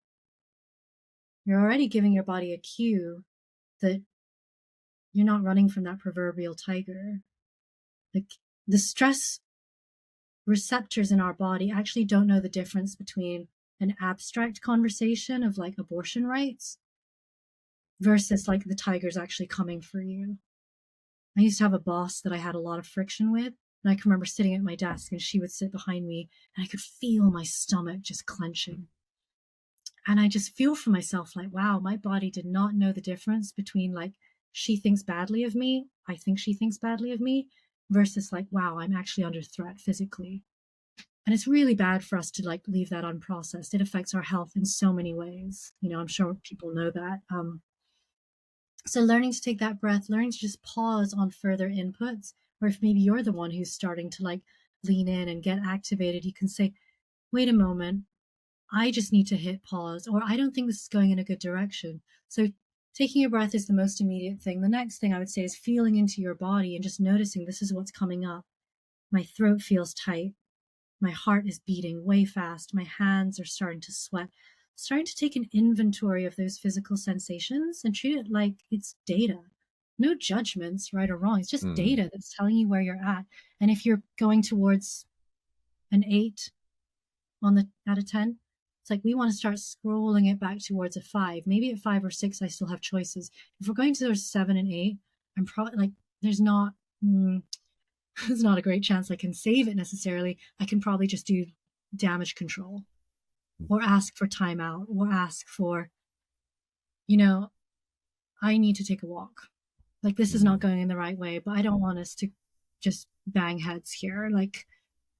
you're already giving your body a cue that you're not running from that proverbial tiger. Like the stress receptors in our body actually don't know the difference between an abstract conversation of like abortion rights versus like the tiger's actually coming for you. I used to have a boss that I had a lot of friction with. And I can remember sitting at my desk and she would sit behind me and I could feel my stomach just clenching. And I just feel for myself like, wow, my body did not know the difference between like, she thinks badly of me, I think she thinks badly of me, versus like, wow, I'm actually under threat physically. And it's really bad for us to like leave that unprocessed. It affects our health in so many ways. I'm sure people know that. So learning to take that breath, learning to just pause on further inputs, or if maybe you're the one who's starting to like lean in and get activated, you can say, wait a moment, I just need to hit pause, or I don't think this is going in a good direction. So taking a breath is the most immediate thing. The next thing I would say is feeling into your body and just noticing this is what's coming up. My throat feels tight. My heart is beating way fast. My hands are starting to sweat. Starting to take an inventory of those physical sensations and treat it like it's data. No judgments, right or wrong. It's just Mm, data that's telling you where you're at. And if you're going towards an 8 on the out of 10, it's like we want to start scrolling it back towards a 5. Maybe at 5 or 6, I still have choices. If we're going to those 7 and 8, I'm probably like, there's not. It's not a great chance I can save it necessarily. I can probably just do damage control or ask for timeout or ask for, you know, I need to take a walk. Like, this is not mm, going in the right way, but I don't want us to just bang heads here. Like,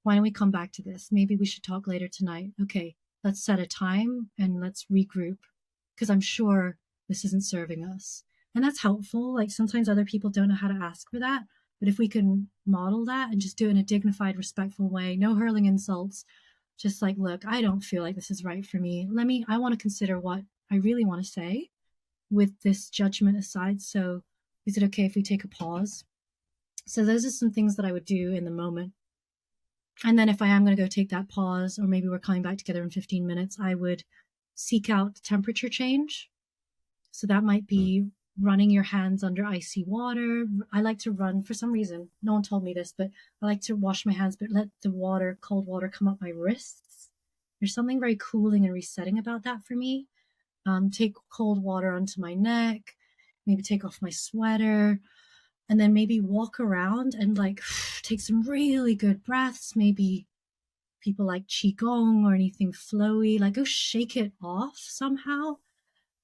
why don't we come back to this? Maybe we should talk later tonight. Okay, let's set a time and let's regroup because I'm sure this isn't serving us. And that's helpful. Like sometimes other people don't know how to ask for that. But if we can model that and just do it in a dignified, respectful way, no hurling insults, just like, look, I don't feel like this is right for me. I want to consider what I really want to say with this judgment aside. So is it okay if we take a pause? So those are some things that I would do in the moment. And then if I am going to go take that pause, or maybe we're coming back together in 15 minutes, I would seek out temperature change. So that might mm, be running your hands under icy water. I like to run for some reason. No one told me this, but I like to wash my hands, but let the water, cold water, come up my wrists. There's something very cooling and resetting about that for me. Take cold water onto my neck, maybe take off my sweater, and then maybe walk around and like take some really good breaths. Maybe people like qigong or anything flowy, like go shake it off somehow.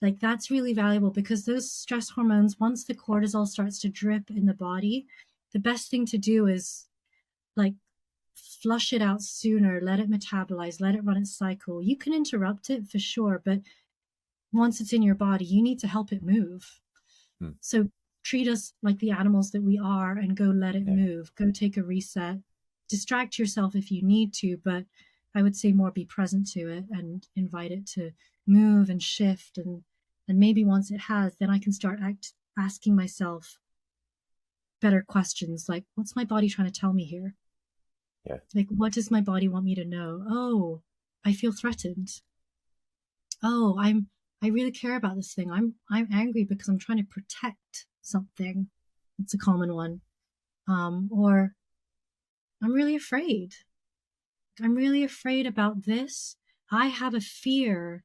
Like that's really valuable because those stress hormones, once the cortisol starts to drip in the body, the best thing to do is like flush it out sooner, let it metabolize, let it run its cycle. You can interrupt it for sure, but once it's in your body, you need to help it move. mm. So treat us like the animals that we are and go let it Yeah, move. Go take a reset. Distract yourself if you need to, but I would say more be present to it and invite it to move and shift. And maybe once it has, then I can start asking myself better questions like, what's my body trying to tell me here? yeah, Like, what does my body want me to know? Oh, I feel threatened. Oh, I really care about this thing. I'm angry because I'm trying to protect something. It's a common one. Or I'm really afraid. I'm really afraid about this. I have a fear.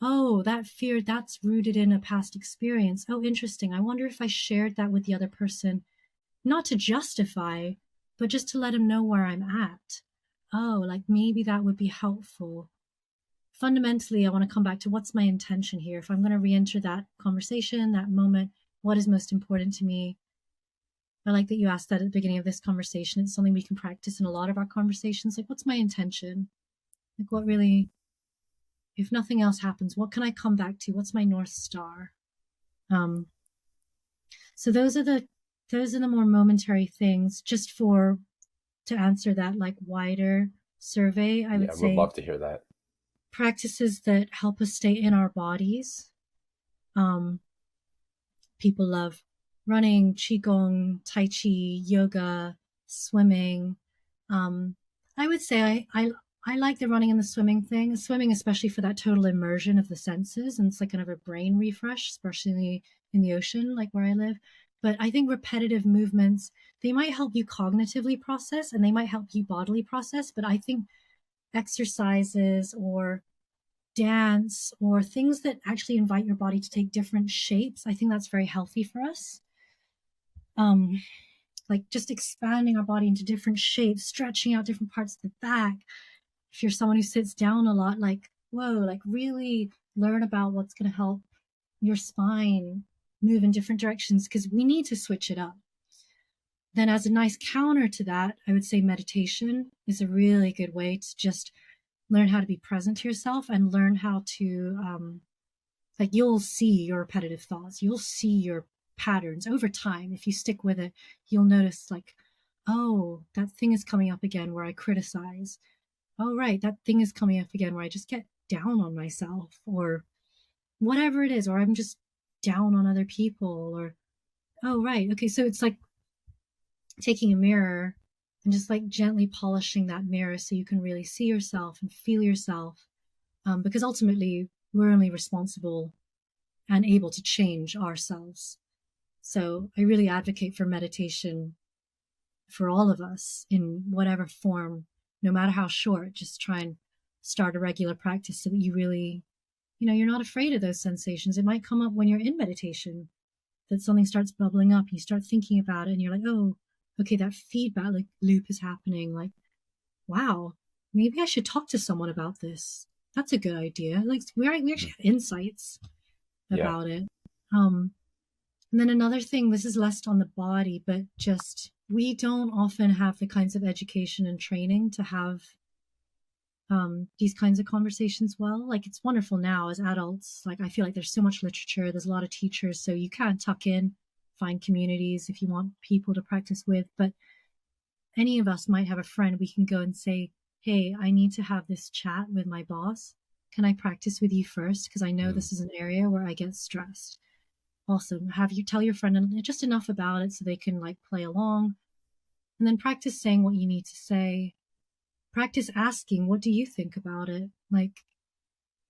Oh, that fear, that's rooted in a past experience. Oh, interesting. I wonder if I shared that with the other person, not to justify, but just to let them know where I'm at. Oh, like maybe that would be helpful. Fundamentally, I want to come back to what's my intention here. If I'm going to re enter that conversation, that moment, what is most important to me? I like that you asked that at the beginning of this conversation. It's something we can practice in a lot of our conversations. Like, what's my intention? Like, what really, if nothing else happens, what can I come back to? What's my North Star? Um, so those are the more momentary things. Just for to answer that like wider survey, I yeah. would Would say love to hear that. practices that help us stay in our bodies. Um, People love running, qigong, tai chi, yoga, swimming. Um, I would say I like the running and the swimming thing. Swimming, especially for that total immersion of the senses, and it's like kind of a brain refresh, especially in the ocean, like where I live. But I think repetitive movements, they might help you cognitively process and they might help you bodily process. But I think exercises or dance or things that actually invite your body to take different shapes, I think that's very healthy for us. Um, like just expanding our body into different shapes, stretching out different parts of the back. If you're someone who sits down a lot, like, whoa, like really learn about what's going to help your spine move in different directions because we need to switch it up. then as a nice counter to that, I would say meditation is a really good way to just learn how to be present to yourself and learn how to, like, you'll see your repetitive thoughts, you'll see your patterns over time. If you stick with it, you'll notice, like, oh, that thing is coming up again where I criticize. Oh, right, that thing is coming up again where I just get down on myself, or whatever it is, or I'm just down on other people, or, oh, right, okay. So it's like taking a mirror and just like gently polishing that mirror so you can really see yourself and feel yourself. Because ultimately, we're only responsible and able to change ourselves. So I really advocate for meditation for all of us in whatever form, no matter how short. Just try and start a regular practice so that you really, you're not afraid of those sensations. It might come up when you're in meditation, that something starts bubbling up, you start thinking about it, and you're like, oh, okay, that feedback like loop is happening. Like, wow, maybe I should talk to someone about this. That's a good idea. Like, we actually have insights Yeah. about it. And then another thing, this is less on the body, but just we don't often have the kinds of education and training to have these kinds of conversations well. Like, it's wonderful now as adults. Like, I feel like there's so much literature, there's a lot of teachers, so you can tuck in, find communities if you want people to practice with. But any of us might have a friend we can go and say, hey, I need to have this chat with my boss. Can I practice with you first? Because I know Mm. this is an area where I get stressed. Also, have you tell your friend just enough about it so they can like play along, and then practice saying what you need to say. Practice asking, what do you think about it? Like,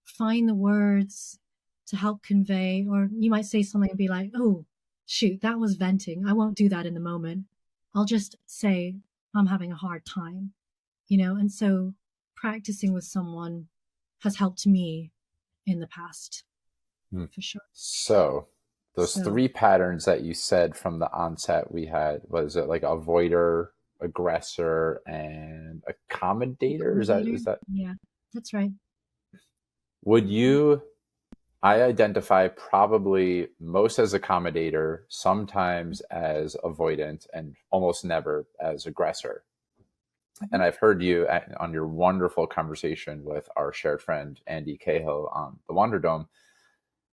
find the words to help convey, or you might say something and be like, oh, shoot, that was venting. I won't do that in the moment. I'll just say, I'm having a hard time, And so practicing with someone has helped me in the past, Mm. for sure. So, those So, three patterns that you said from the onset we had, was it like avoider, aggressor, and accommodator? accommodator. Is that Yeah, that's right. would you I identify probably most as accommodator, sometimes as avoidant, and almost never as aggressor. And Mhm. I've heard you on your wonderful conversation with our shared friend Andy Cahill on the Wonder Dome.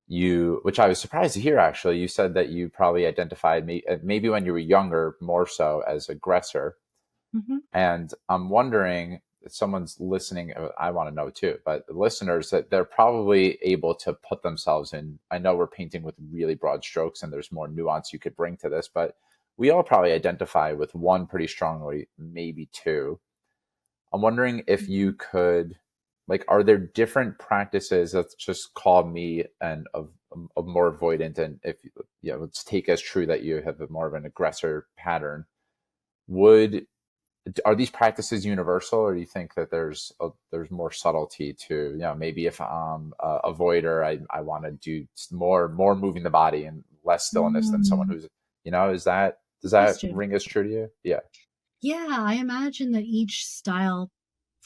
Which I was surprised to hear actually, you said that you probably identified maybe when you were younger more so as aggressor. Mhm. And I'm wondering if someone's listening, I want to know too, but the listeners, that they're probably able to put themselves in. I know we're painting with really broad strokes and there's more nuance you could bring to this, but we all probably identify with one pretty strongly, maybe two. I'm wondering if you Mhm. could, like, are there different practices? Let's just call me of more avoidant, and if let's take as true that you have more of an aggressor pattern. Would Are these practices universal, or do you think that there's more subtlety to, maybe if I'm a avoider, I want to do more moving the body and less stillness than someone Mm. who's, is that does Good that question. ring as true to you? Yeah. Yeah, I imagine that each style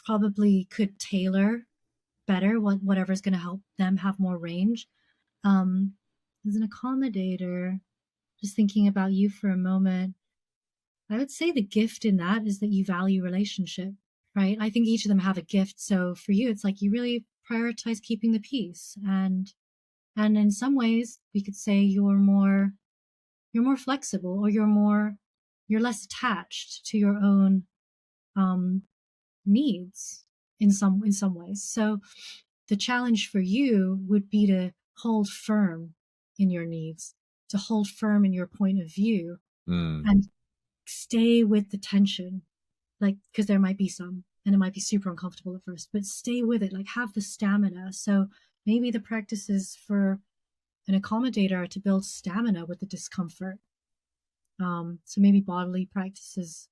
probably could tailor better whatever's going to help them have more range. Um, as an accommodator, just thinking about you for a moment, I would say the gift in that is that you value relationship, right? I think each of them have a gift. So for you, it's like you really prioritize keeping the peace, and in some ways, we could say you're more flexible, or you're less attached to your own um, needs in some ways. So the challenge for you would be to hold firm in your needs, to hold firm in your point of view, Mm, and stay with the tension, like, because there might be some, and it might be super uncomfortable at first, but stay with it, like have the stamina. So maybe the practices for an accommodator are to build stamina with the discomfort. So maybe bodily practices,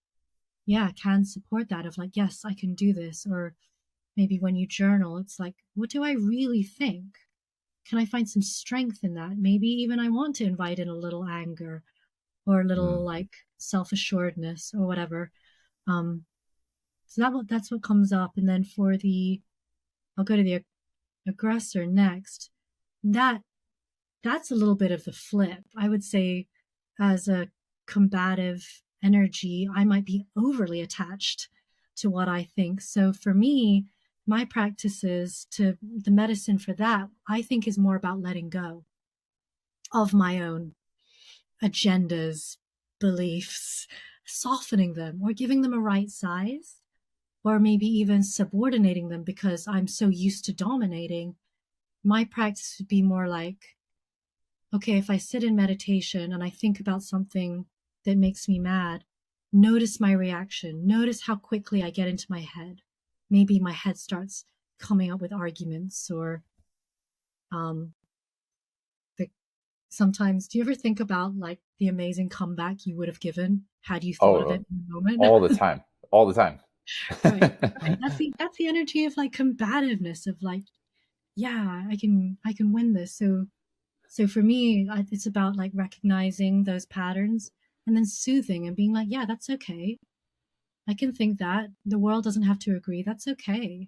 yeah, can support that, of like, yes, I can do this. Or maybe when you journal, it's like, what do I really think? Can I find some strength in that? Maybe even I want to invite in a little anger, or a little mm, like self-assuredness, or whatever. So that's what comes up. And then I'll go to the aggressor next. That that's a little bit of the flip, I would say, as a combative energy, I might be overly attached to what I think. So for me, my practices to the medicine for that, I think is more about letting go of my own agendas, beliefs, softening them or giving them a right size, or maybe even subordinating them because I'm so used to dominating. My practice would be more like, okay, if I sit in meditation and I think about something that makes me mad, notice my reaction. Notice how quickly I get into my head. Maybe my head starts coming up with arguments or um, the, sometimes, do you ever think about like the amazing comeback you would have given had you thought of Oh, it in the moment? all the time, all the time. Right, right. That's the energy of like combativeness of like, yeah, I can win this. So for me, it's about like recognizing those patterns and then soothing and being like, yeah, that's okay. I can think that. The world doesn't have to agree. That's okay.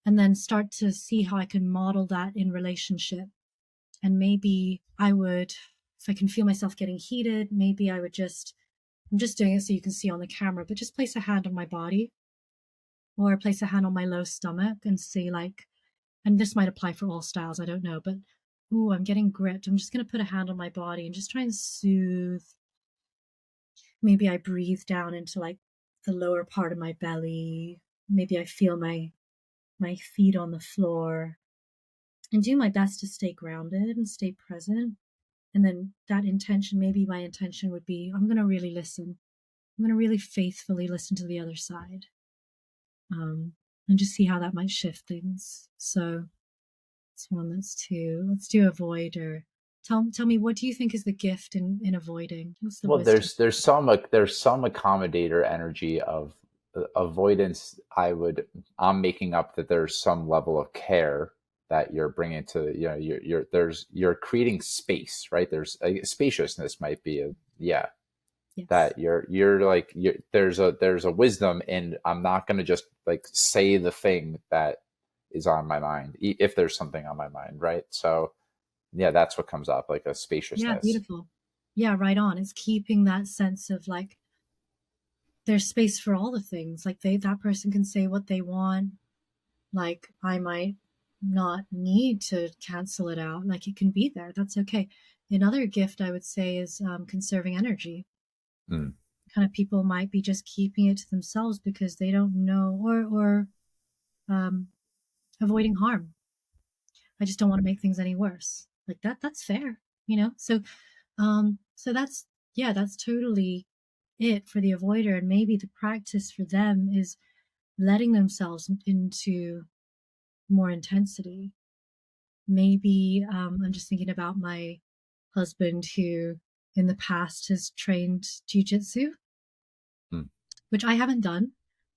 And then start to see how I can model that in relationship. And maybe I would, if I can feel myself getting heated, maybe I would just, I'm just doing it so you can see on the camera, but just place a hand on my body or place a hand on my low stomach and see like, and this might apply for all styles, I don't know, but ooh, I'm getting gripped. I'm just going to put a hand on my body and just try and soothe. Maybe I breathe down into like the lower part of my belly. Maybe I feel my feet on the floor and do my best to stay grounded and stay present. And then that intention, maybe my intention would be, I'm going to really listen. I'm going to really faithfully listen to the other side, um, and just see how that might shift things. So that's one. That's two. Let's do avoid or tell me, what do you think is the gift in avoiding? What's the Well, wisdom? there's some accommodator energy of avoidance. I'm making up that there's some level of care that you're bringing to, you're creating space, right? There's a spaciousness might be a, yeah, Yes. that you're like there's a wisdom, and I'm not going to just like say the thing that is on my mind, if there's something on my mind, right? So yeah, that's what comes up, like a Yeah, spaciousness. beautiful. Yeah, right on. It's keeping that sense of like there's space for all the things. Like that person can say what they want. Like I might not need to cancel it out. Like it can be there. That's okay. Another gift I would say is conserving energy. Mm. Kind of people might be just keeping it to themselves because they don't know, or um, avoiding harm. I just don't want to make things any worse. Like that. That's fair, you know. So that's, yeah, that's totally it for the avoider. And maybe the practice for them is letting themselves into more intensity. Maybe I'm just thinking about my husband who in the past has trained jujitsu, Mm. which I haven't done,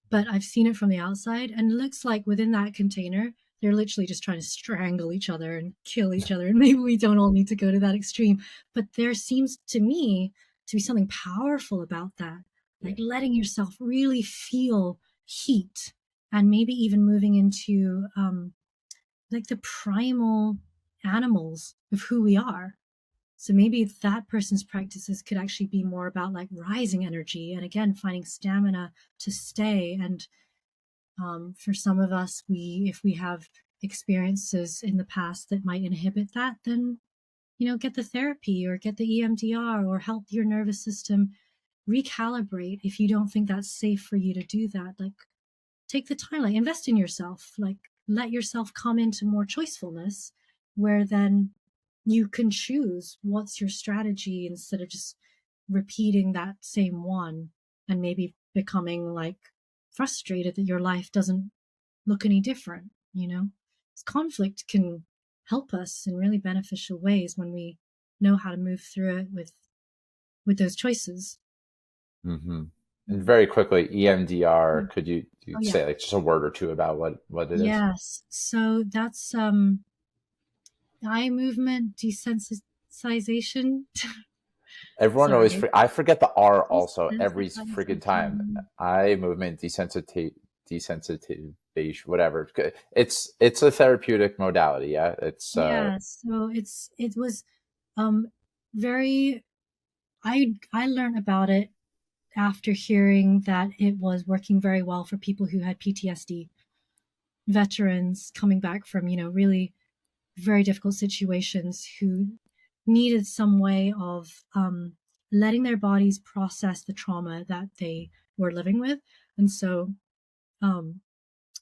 but I've seen it from the outside, and it looks like within that container, they're literally just trying to strangle each other and kill each other. And maybe we don't all need to go to that extreme, but there seems to me to be something powerful about that, Yeah. like letting yourself really feel heat, and maybe even moving into like the primal animals of who we are. So maybe that person's practices could actually be more about like rising energy and again finding stamina to stay. And for some of us, we if we have experiences in the past that might inhibit that, then get the therapy or get the EMDR or help your nervous system recalibrate if you don't think that's safe for you to do that. Like take the time, like invest in yourself, like let yourself come into more choicefulness where then you can choose what's your strategy instead of just repeating that same one and maybe becoming like frustrated that your life doesn't look any different. Conflict can help us in really beneficial ways when we know how to move through it with those choices. Hmm. And very quickly, EMDR, Yeah. could you Oh yeah. say like just a word or two about what it is? Yes. So that's eye movement desensitization. Everyone always Sorry. I forget the R also every freaking time. Desensitization. Eye movement desensitivation, whatever. It's a therapeutic modality. Yeah, it's Yeah, so it was um very I learned about it after hearing that it was working very well for people who had PTSD, veterans coming back from, really very difficult situations, who needed some way of letting their bodies process the trauma that they were living with. And so um,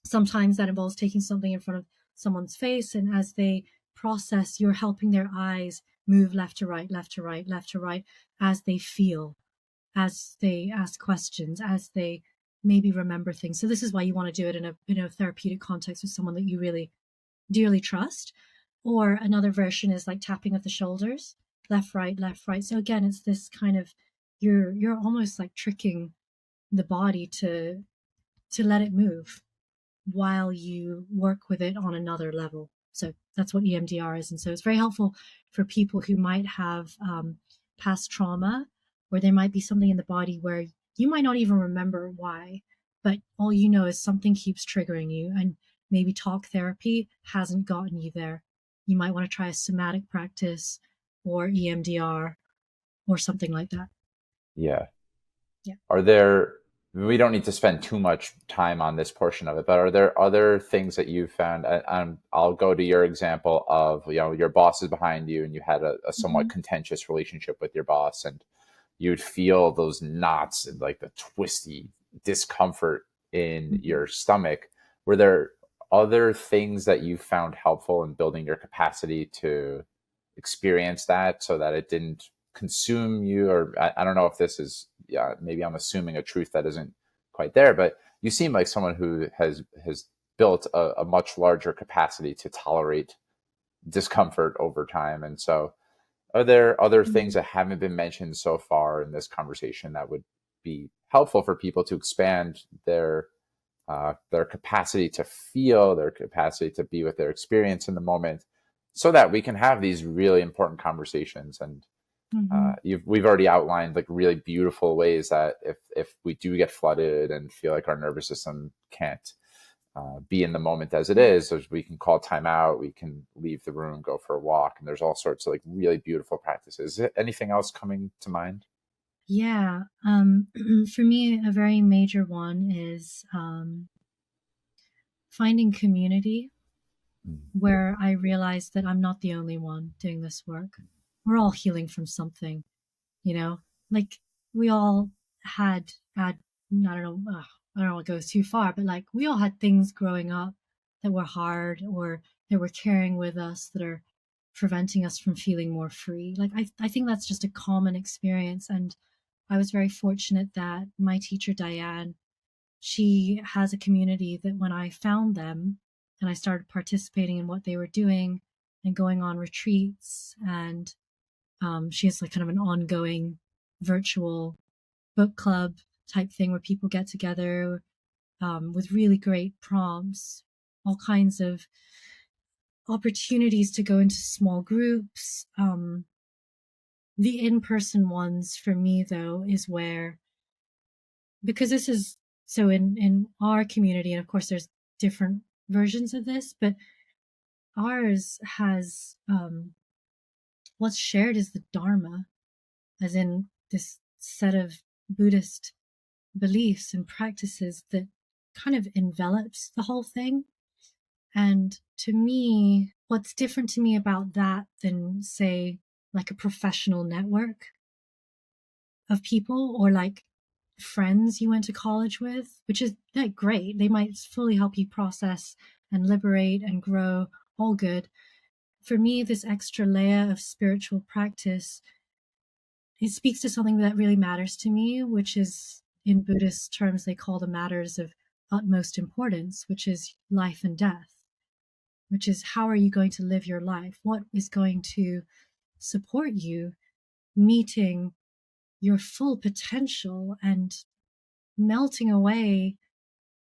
sometimes that involves taking something in front of someone's face, and as they process, you're helping their eyes move left to right, left to right, left to right, as they feel, as they ask questions, as they maybe remember things. So this is why you want to do it in a therapeutic context with someone that you really dearly trust. Or another version is like tapping of the shoulders, left, right, left, right. So again, it's this kind of, you're almost like tricking the body to let it move while you work with it on another level. So that's what EMDR is. And so it's very helpful for people who might have past trauma, where there might be something in the body where you might not even remember why, but all you know is something keeps triggering you, and maybe talk therapy hasn't gotten you there. You might want to try a somatic practice or EMDR or something like that. Yeah. Yeah. Are there, we don't need to spend too much time on this portion of it, but are there other things that you found? I'll go to your example of, your boss is behind you and you had a somewhat Mm-hmm. contentious relationship with your boss, and you'd feel those knots and like the twisty discomfort in Mm-hmm. your stomach. Were there other things that you found helpful in building your capacity to experience that so that it didn't consume you? Or I don't know if this is, yeah, maybe I'm assuming a truth that isn't quite there, but you seem like someone who has built a much larger capacity to tolerate discomfort over time. And so are there other things that haven't been mentioned so far in this conversation that would be helpful for people to expand their capacity to feel, their capacity to be with their experience in the moment, so that we can have these really important conversations? And Mm-hmm. we've already outlined like really beautiful ways that if we do get flooded and feel like our nervous system can't be in the moment as it is, so we can call time out, we can leave the room, go for a walk, and there's all sorts of like really beautiful practices. Anything else coming to mind? Yeah. For me, a very major one is finding community Mm. where I realize that I'm not the only one doing this work. We're all healing from something, you know? Like we all had I don't know, I don't want to go too far, but like we all had things growing up that were hard, or that were carrying with us, that are preventing us from feeling more free. Like I think that's just a common experience. And I was very fortunate that my teacher, Diane, she has a community that when I found them and I started participating in what they were doing and going on retreats, and she has like kind of an ongoing virtual book club type thing where people get together with really great prompts, all kinds of opportunities to go into small groups. The in person ones for me, though, is where, because this is so in our community, and of course there's different versions of this, but ours has what's shared is the Dharma, as in this set of Buddhist beliefs and practices that kind of envelops the whole thing. And to me, what's different to me about that than, say, like a professional network of people, or like friends you went to college with, which is like great. They might fully help you process and liberate and grow, all good. For me, this extra layer of spiritual practice, it speaks to something that really matters to me, which is, in Buddhist terms, they call the matters of utmost importance, which is life and death, which is how are you going to live your life? What is going to support you meeting your full potential and melting away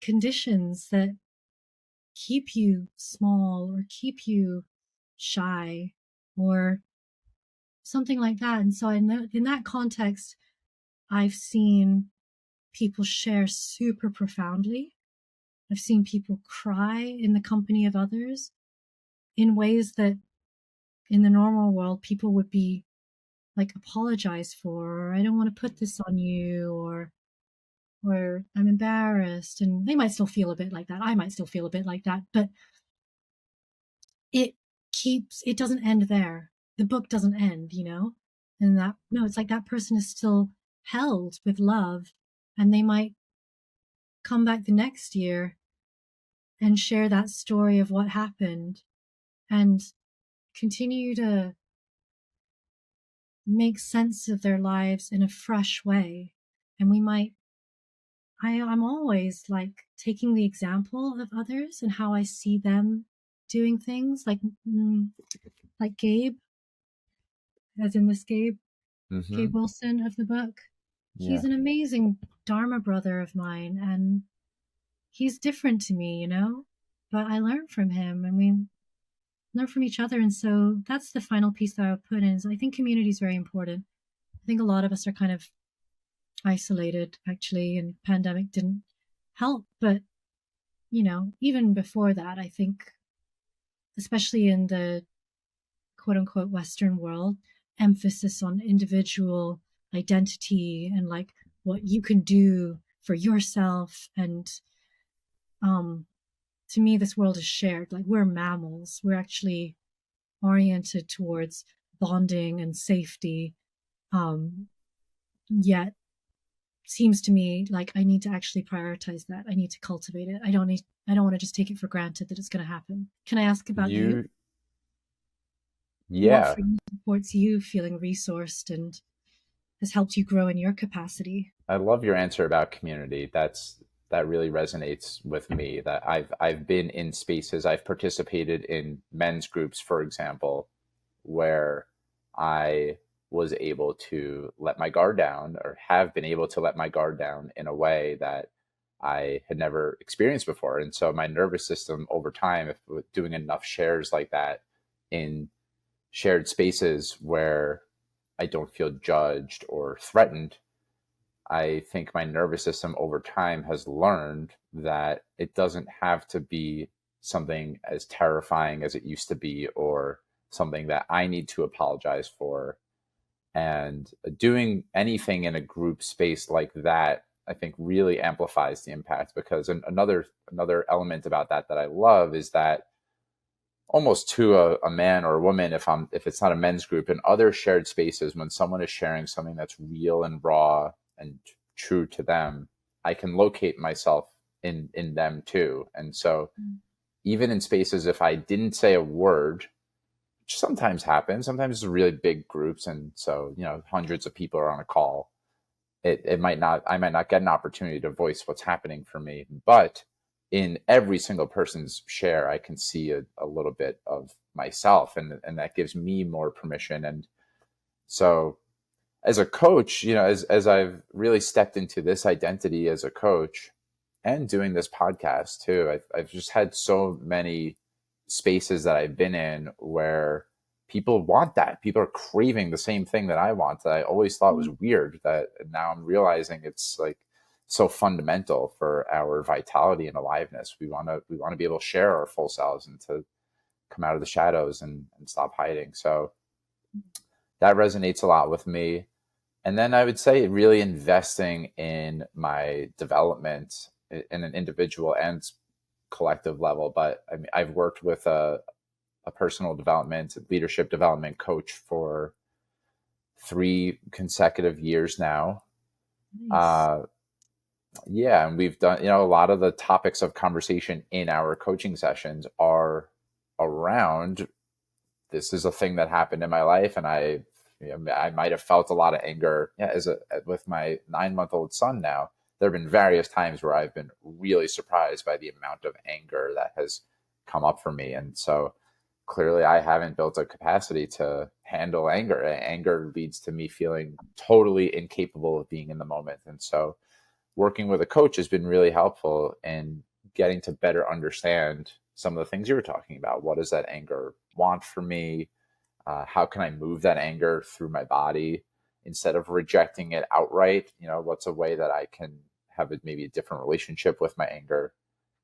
conditions that keep you small or keep you shy or something like that. And so in that context, I've seen people share super profoundly. I've seen people cry in the company of others in ways that in the normal world people would be like apologize for, or I don't want to put this on you, or I'm embarrassed. And they might still feel a bit like that. I might still feel a bit like that, but it it doesn't end there. The book doesn't end, And that, no, it's like that person is still held with love, and they might come back the next year and share that story of what happened and continue to make sense of their lives in a fresh way. And I'm always like taking the example of others and how I see them doing things, like Gabe, as in this Mm-hmm. Gabe Wilson of the book. Yeah. He's an amazing Dharma brother of mine, and he's different to me, but I learn from him, and we learn from each other. And so that's the final piece that I would put in is I think community is very important. I think a lot of us are kind of isolated, actually, and pandemic didn't help. But, even before that, I think, especially in the quote unquote Western world, emphasis on individual identity and like what you can do for yourself. And to me, this world is shared. Like, we're mammals. We're actually oriented towards bonding and safety. Yet seems to me like I need to actually prioritize that. I need to cultivate it. I don't want to just take it for granted that it's going to happen. Can I ask about you? You, What yeah, for you supports you feeling resourced and has helped you grow in your capacity? I love your answer about community. That really resonates with me. That I've been in spaces, I've participated in men's groups, for example, where I was able to let my guard down, or have been able to let my guard down in a way that I had never experienced before. And so my nervous system over time, if doing enough shares like that in shared spaces where I don't feel judged or threatened, I think my nervous system over time has learned that it doesn't have to be something as terrifying as it used to be, or something that I need to apologize for. And doing anything in a group space like that, I think really amplifies the impact, because another element about that I love is that almost to a man or a woman, if it's not a men's group, in other shared spaces, when someone is sharing something that's real and raw and true to them, I can locate myself in them too. And so even in spaces, if I didn't say a word, which sometimes happens, sometimes it's really big groups, and so hundreds of people are on a call, it might not, I might not get an opportunity to voice what's happening for me. But in every single person's share, I can see a little bit of myself, and that gives me more permission. And so as a coach, as I've really stepped into this identity as a coach and doing this podcast too, I've just had so many spaces that I've been in where people want that. People are craving the same thing that I want, that I always thought was weird, that now I'm realizing it's like so fundamental for our vitality and aliveness. We want to be able to share our full selves and to come out of the shadows and stop hiding. So that resonates a lot with me. And then I would say really investing in my development in an individual and collective level. But I mean, I've worked with a personal development, leadership development coach for 3 consecutive years now. Nice. Uh, yeah, and we've done, a lot of the topics of conversation in our coaching sessions are around, this is a thing that happened in my life, and I might have felt a lot of anger. Yeah, with my 9-month-old son now, there have been various times where I've been really surprised by the amount of anger that has come up for me. And so clearly I haven't built a capacity to handle anger. Anger leads to me feeling totally incapable of being in the moment. And so working with a coach has been really helpful in getting to better understand some of the things you were talking about. What does that anger want for me? How can I move that anger through my body instead of rejecting it outright? What's a way that I can have maybe a different relationship with my anger?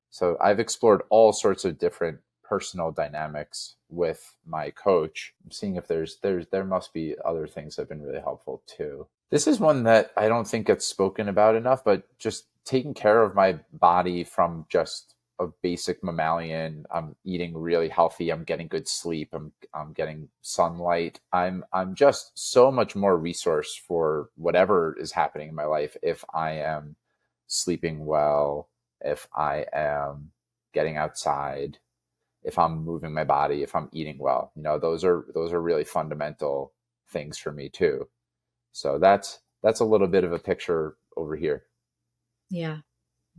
So I've explored all sorts of different personal dynamics with my coach, seeing if there must be other things that have been really helpful too. This is one that I don't think gets spoken about enough, but just taking care of my body from just a basic mammalian. I'm eating really healthy. I'm getting good sleep. I'm getting sunlight. I'm just so much more resource for whatever is happening in my life if I am sleeping well, if I am getting outside, if I'm moving my body, if I'm eating well. Those are really fundamental things for me too. So that's a little bit of a picture over here. Yeah,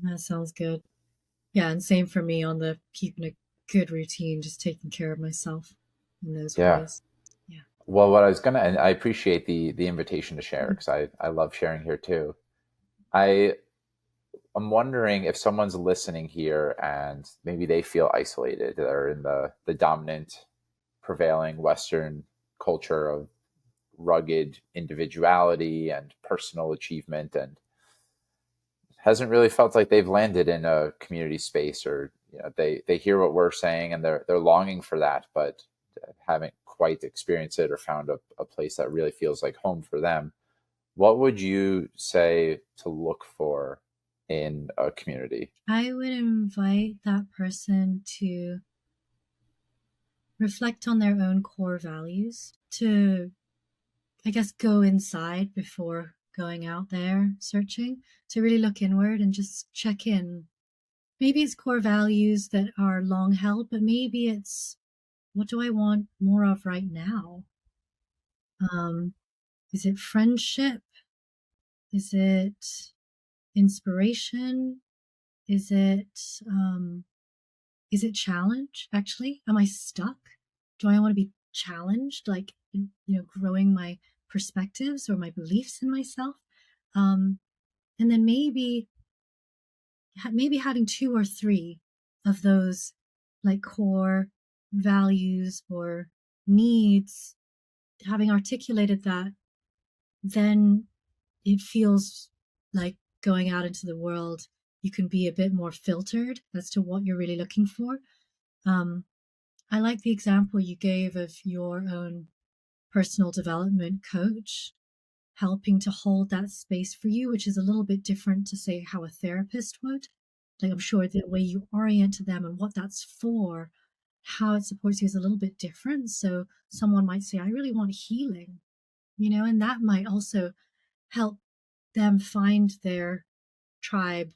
that sounds good. Yeah, and same for me on the keeping a good routine, just taking care of myself in those Yeah. ways. Yeah. Well, what I was gonna, and I appreciate the invitation to share because I love sharing here too. I I'm wondering if someone's listening here and maybe they feel isolated. They're in the dominant, prevailing Western culture of rugged individuality and personal achievement, and hasn't really felt like they've landed in a community space, or they hear what we're saying and they're longing for that, but haven't quite experienced it or found a place that really feels like home for them. What would you say to look for in a community? I would invite that person to reflect on their own core values, to, I guess, go inside before going out there searching, to really look inward and just check in. Maybe it's core values that are long held, but maybe it's, what do I want more of right now? Um, is it friendship? Is it inspiration? Is it um, is it challenge? Actually, am I stuck? Do I want to be challenged? Like, growing my perspectives or my beliefs in myself. Um, and then maybe having two or three of those like core values or needs, having articulated that, then it feels like going out into the world, you can be a bit more filtered as to what you're really looking for. Um, I like the example you gave of your own personal development coach helping to hold that space for you, which is a little bit different to say how a therapist would. Like, I'm sure the way you orient to them and what that's for, how it supports you is a little bit different. So someone might say, I really want healing, and that might also help them find their tribe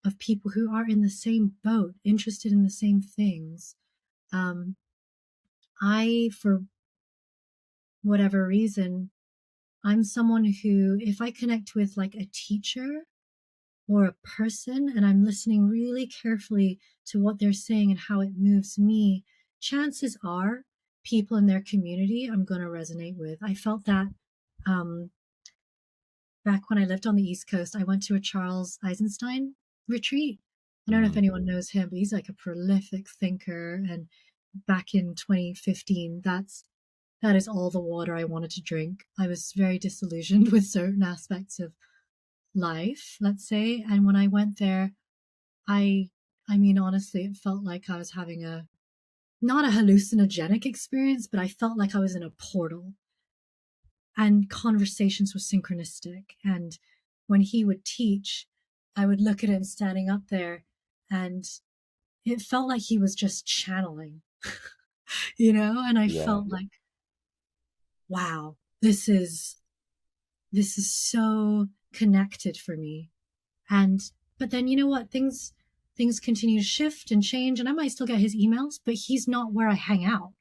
of people who are in the same boat, interested in the same things. Um, for whatever reason, I'm someone who, if I connect with like a teacher or a person and I'm listening really carefully to what they're saying and how it moves me, chances are people in their community I'm going to resonate with. I felt that um, back when I lived on the East Coast. I went to a Charles Eisenstein retreat. I don't know if Mm, anyone knows him, but he's like a prolific thinker. And back in 2015, that is all the water I wanted to drink. I was very disillusioned with certain aspects of life, let's say. And when I went there, I I mean honestly, it felt like I was having a not a hallucinogenic experience, but I felt like I was in a portal and conversations were synchronistic. And when he would teach, I would look at him standing up there and it felt like he was just channeling, and I yeah, felt like, wow, this is so connected for me. And but then you know what? Things continue to shift and change, and I might still get his emails, but he's not where I hang out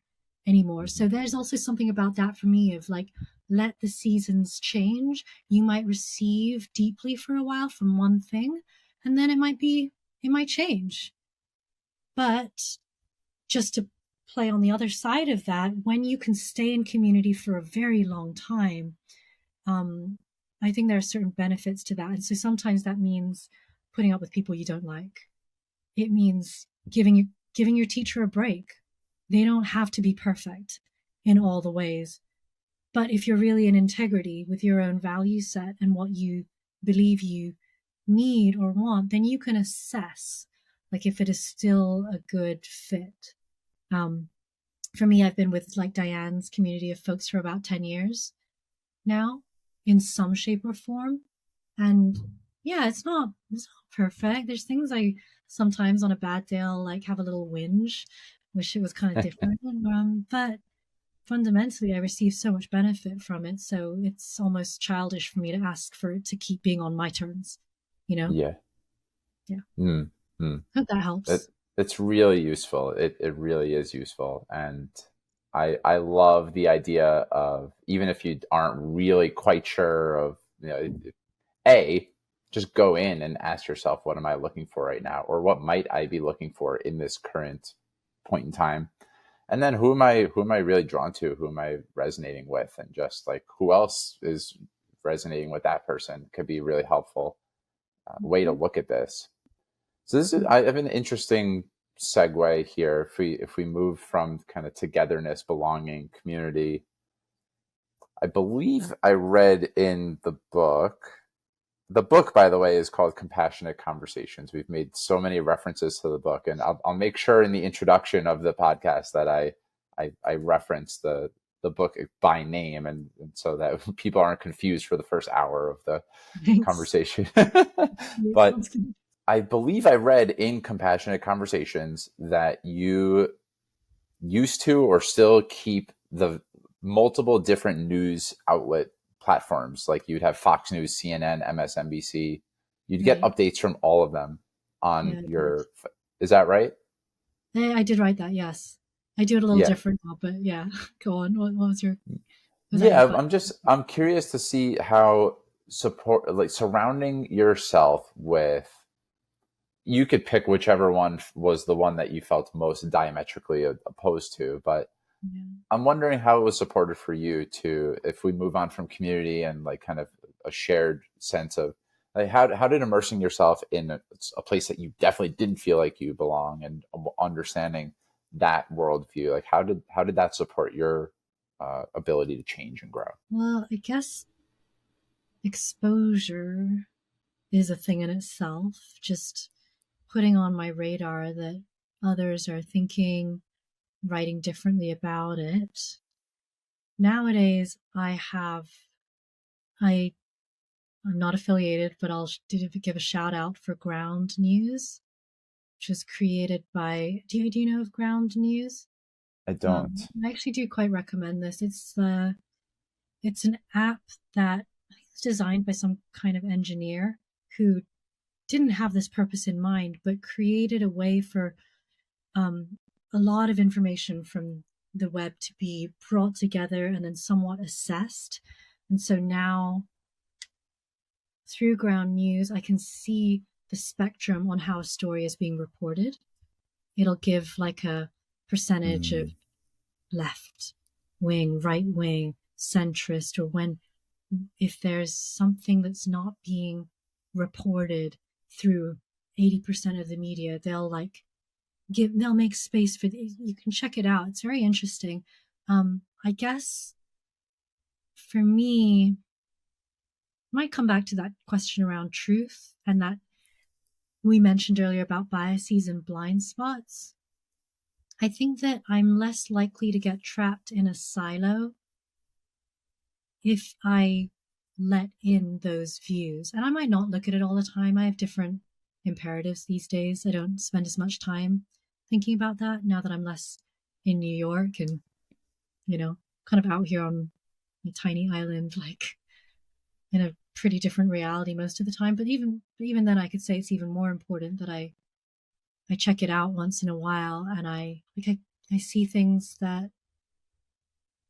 anymore. hmm, So there's also something about that for me of like, let the seasons change. You might receive deeply for a while from one thing, and then it might change. But just to play on the other side of that, when you can stay in community for a very long time, um, I think there are certain benefits to that. And so sometimes that means putting up with people you don't like. It means giving your teacher a break. They don't have to be perfect in all the ways. But if you're really in integrity with your own value set and what you believe you need or want, then you can assess like if it is still a good fit. Um, for me, I've been with like Diane's community of folks for about 10 years now in some shape or form. And yeah, it's not perfect. There's things I sometimes on a bad day I'll like have a little whinge, wish it was kind of different. But fundamentally I receive so much benefit from it. So it's almost childish for me to ask for it to keep being on my terms, you know? Yeah. Yeah. Mm, mm. Hope that It, helps. it's really useful. It really is useful. And I love the idea of, even if you aren't really quite sure of, A, just go in and ask yourself, what am I looking for right now? Or what might I be looking for in this current point in time? And then who am I really drawn to? Who am I resonating with? And just like, who else is resonating with that person could be really helpful way to Mhm. look at this. So this is, I have an interesting segue here. If we move from kind of togetherness, belonging, community, I believe I read in the book. The book, by the way, is called Compassionate Conversations. We've made so many references to the book, and I'll make sure in the introduction of the podcast that I reference the book by name, and so that people aren't confused for the first hour of the Thanks. conversation. It But sounds good. I believe I read in Compassionate Conversations that you used to or still keep the multiple different news outlet platforms. Like you'd have Fox News, CNN, MSNBC. You'd get Right. updates from all of them on Yeah, I did. your. Is that right? I did write that, yes. I do it a little Yeah. different now, but yeah. Go on. What was was that your Yeah, question? I'm curious to see how support, like surrounding yourself with, you could pick whichever one was the one that you felt most diametrically opposed to, but Yeah. I'm wondering how it was supported for you to, if we move on from community and like kind of a shared sense of like, how did immersing yourself in a place that you definitely didn't feel like you belong, and understanding that worldview, like how did that support your ability to change and grow? Well, I guess exposure is a thing in itself. Just putting on my radar that others are thinking, writing differently about it. Nowadays, I, I'm not affiliated, but I'll give a shout out for Ground News, which was created by, do you know of Ground News? I don't. I actually do quite recommend this. It's an app that I think was designed by some kind of engineer who didn't have this purpose in mind, but created a way for um, a lot of information from the web to be brought together and then somewhat assessed. And so now through Ground News, I can see the spectrum on how a story is being reported. It'll give like a percentage of Mm, left wing, right wing, centrist, or when if there's something that's not being reported through 80% of the media, they'll make space for you can check it out. It's very interesting. I guess for me, might come back to that question around truth and that we mentioned earlier about biases and blind spots. I think that I'm less likely to get trapped in a silo if I let in those views. And I might not look at it all the time. I have different imperatives these days. I don't spend as much time thinking about that now that I'm less in New York and, kind of out here on a tiny island, like in a pretty different reality most of the time. But even then I could say it's even more important that I check it out once in a while and I see things that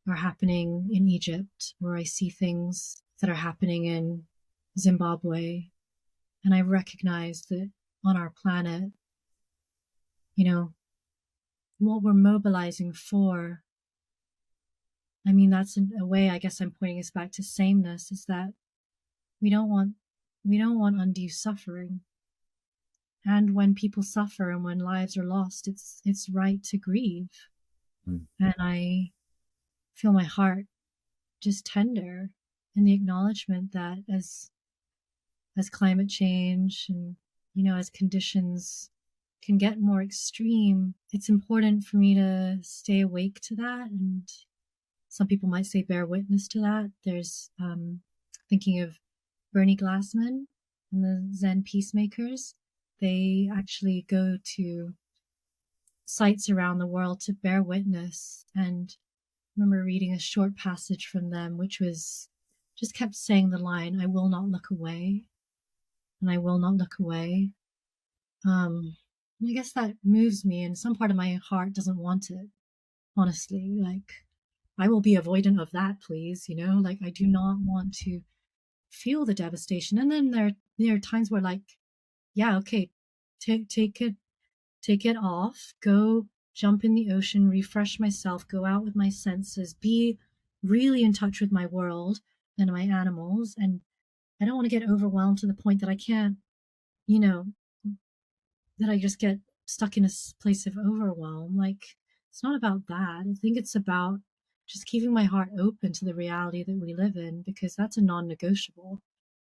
are happening in Egypt, or I see things that are happening in Zimbabwe, and I recognize that on our planet, you know, what we're mobilizing for, I mean, that's in a way, I guess I'm pointing us back to sameness, is that we don't want we don't want undue suffering. And when people suffer and when lives are lost, it's right to grieve. mm, And I feel my heart just tender in the acknowledgement that as climate change and as conditions can get more extreme, it's important for me to stay awake to that. And some people might say bear witness to that. There's thinking of Bernie Glassman and the Zen peacemakers. They actually go to sites around the world to bear witness. And I remember reading a short passage from them, which was just kept saying the line, "I will not look away, and I will not look away." I guess that moves me, and some part of my heart doesn't want it, honestly. Like, I will be avoidant of that, please. Like, I do not want to feel the devastation. And then there are times where, like, yeah, okay, take it off, go jump in the ocean, refresh myself, go out with my senses, be really in touch with my world and my animals. And I don't want to get overwhelmed to the point that I can't, you know, that I just get stuck in a place of overwhelm. Like, it's not about that. I think it's about just keeping my heart open to the reality that we live in, because that's a non-negotiable.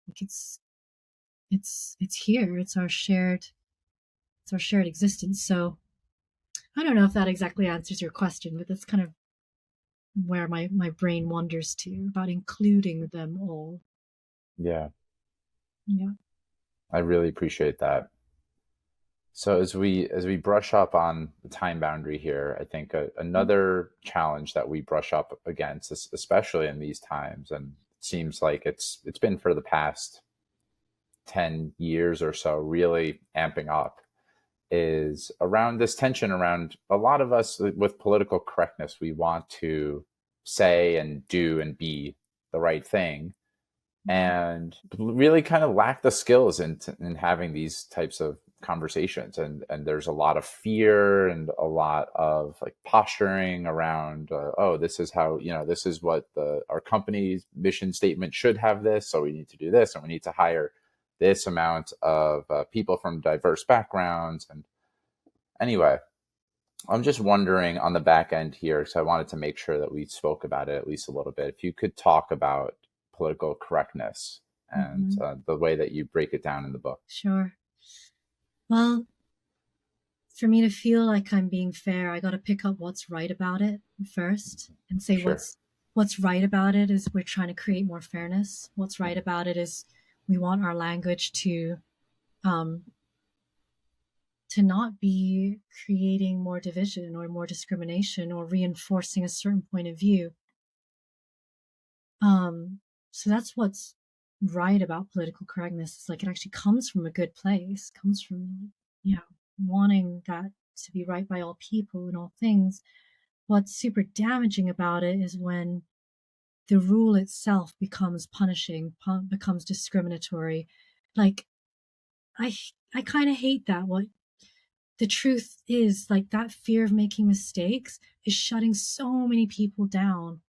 Like, it's here. It's our shared existence. So I don't know if that exactly answers your question, but that's kind of where my brain wanders to, about including them all. Yeah, Yeah. I really appreciate that. So as we brush up on the time boundary here, I think another challenge that we brush up against, especially in these times, and it seems like it's been for the past 10 years or so, really amping up, is around this tension around a lot of us with political correctness. We want to say and do and be the right thing, and really kind of lack the skills in having these types of conversations. And there's a lot of fear and a lot of like posturing around, oh, this is how, this is what our company's mission statement should have this, so we need to do this, and we need to hire this amount of people from diverse backgrounds. And anyway, I'm just wondering on the back end here, so I wanted to make sure that we spoke about it at least a little bit. If you could talk about political correctness and Mm-hmm. the way that you break it down in the book. Sure. Well, for me to feel like I'm being fair, I got to pick up what's right about it first and say Sure. what's right about it is we're trying to create more fairness. What's right about it is we want our language um, to not be creating more division or more discrimination or reinforcing a certain point of view. So that's what's right about political correctness. It's like it actually comes from a good place, comes from, wanting that to be right by all people and all things. What's super damaging about it is when the rule itself becomes punishing, becomes discriminatory. Like, I I kind of hate that. What the truth is, like, that fear of making mistakes is shutting so many people down.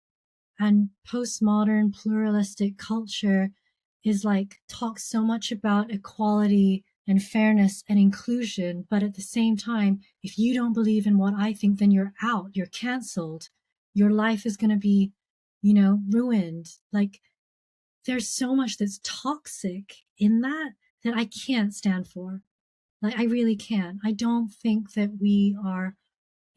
And postmodern pluralistic culture is like talks so much about equality and fairness and inclusion, but at the same time, if you don't believe in what I think, then you're out, you're canceled, your life is going to be, ruined. Like, there's so much that's toxic in that I can't stand for. Like, I really can't. I don't think that we are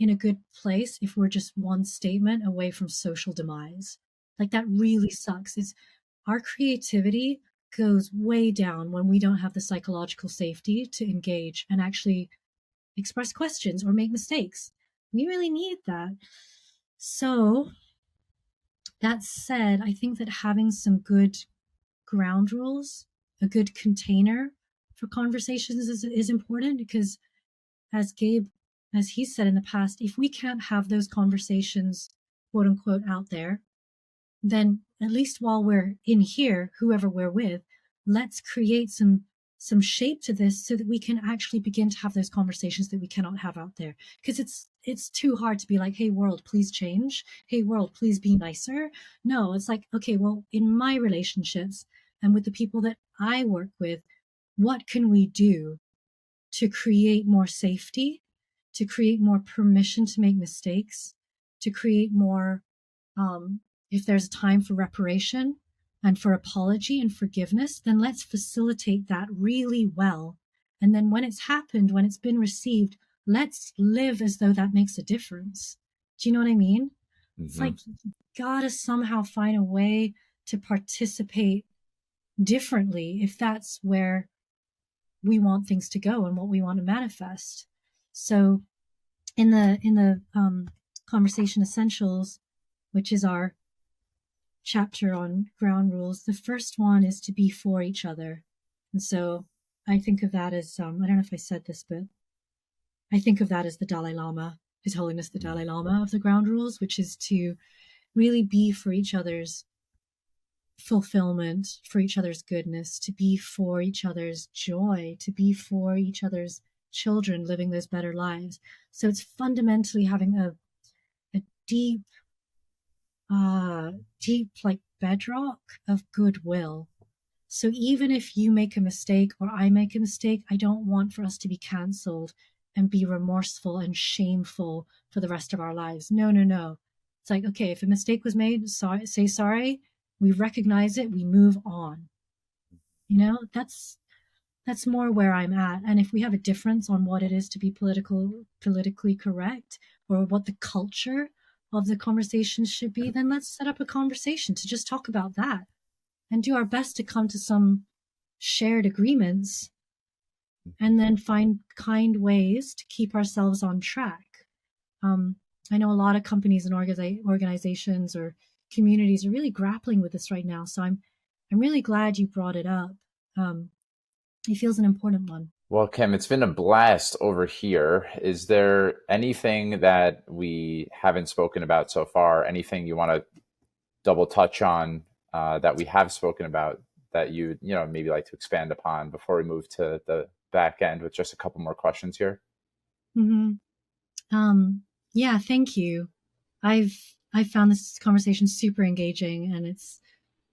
in a good place if we're just one statement away from social demise. Like, that really sucks. It's our creativity goes way down when we don't have the psychological safety to engage and actually express questions or make mistakes. We really need that. So, that said, I think that having some good ground rules, a good container for conversations is important, because as Gabe, as he said in the past, if we can't have those conversations, quote unquote, out there, then at least while we're in here, whoever we're with, let's create some shape to this so that we can actually begin to have those conversations that we cannot have out there. Because it's too hard to be like, hey world, please change. Hey world, please be nicer. No, it's like, okay, well, in my relationships and with the people that I work with, what can we do to create more safety, to create more permission to make mistakes, to create more, if there's a time for reparation and for apology and forgiveness, then let's facilitate that really well And then when it's happened, when it's been received, let's live as though that makes a difference. Do you know what I mean? It's Hmm. like you gotta somehow find a way to participate differently if that's where we want things to go and what we want to manifest. So in the conversation essentials, which is our chapter on ground rules, the first one is to be for each other. And so I think of that as I don't know if I said this, but I think of that as the Dalai Lama, His Holiness the Dalai Lama of the ground rules, which is to really be for each other's fulfillment, for each other's goodness, to be for each other's joy, to be for each other's children living those better lives. So it's fundamentally having a deep, deep like bedrock of goodwill. So even if you make a mistake or I make a mistake, I don't want for us to be cancelled and be remorseful and shameful for the rest of our lives. No, no, no. It's like, okay, if a mistake was made, sorry, say sorry. We recognize it. We move on. You know, that's more where I'm at. And if we have a difference on what it is to be politically correct or what the culture of the conversation should be, then let's set up a conversation to just talk about that and do our best to come to some shared agreements and then find kind ways to keep ourselves on track. Um, I know a lot of companies and organizations or communities are really grappling with this right now. So I'm really glad you brought it up. Um, it feels an important one. Well, Kim, it's been a blast over here. Is there anything that we haven't spoken about so far? Anything you want to double touch on that we have spoken about that you know maybe like to expand upon before we move to the back end with just a couple more questions here? Hmm. Yeah, thank you. I've found this conversation super engaging and it's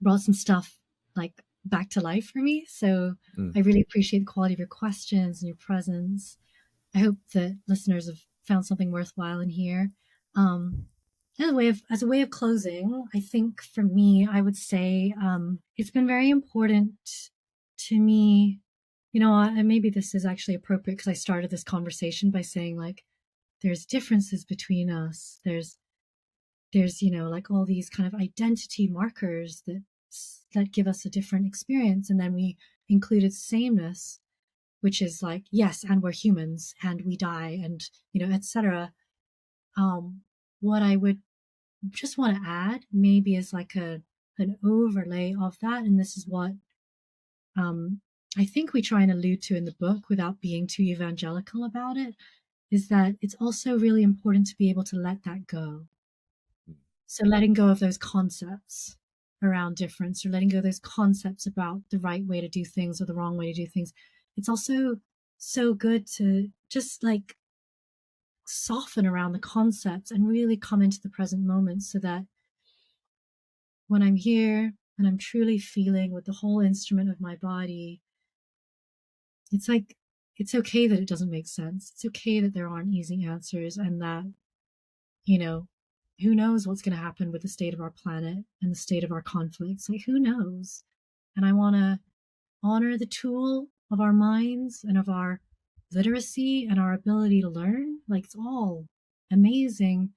brought some stuff like back to life for me. So Mm. I really appreciate the quality of your questions and your presence. I hope that listeners have found something worthwhile in here. Um, as a way of closing, I think for me, I would say it's been very important to me. You know, and maybe this is actually appropriate because I started this conversation by saying like there's differences between us. There's like all these kind of identity markers that give us a different experience, and then we included sameness, which is like yes, and we're humans and we die and etc. What I would just want to add maybe is like an overlay of that, and this is what um I think we try and allude to in the book without being too evangelical about it, is that it's also really important to be able to let that go. So letting go of those concepts around difference or letting go of those concepts about the right way to do things or the wrong way to do things. It's also so good to just like soften around the concepts and really come into the present moment so that when I'm here and I'm truly feeling with the whole instrument of my body, it's like it's okay that it doesn't make sense. It's okay that there aren't easy answers and that, you know, who knows what's going to happen with the state of our planet and the state of our conflicts. Like, who knows? And I want to honor the tool of our minds and of our literacy and our ability to learn. Like, it's all amazing.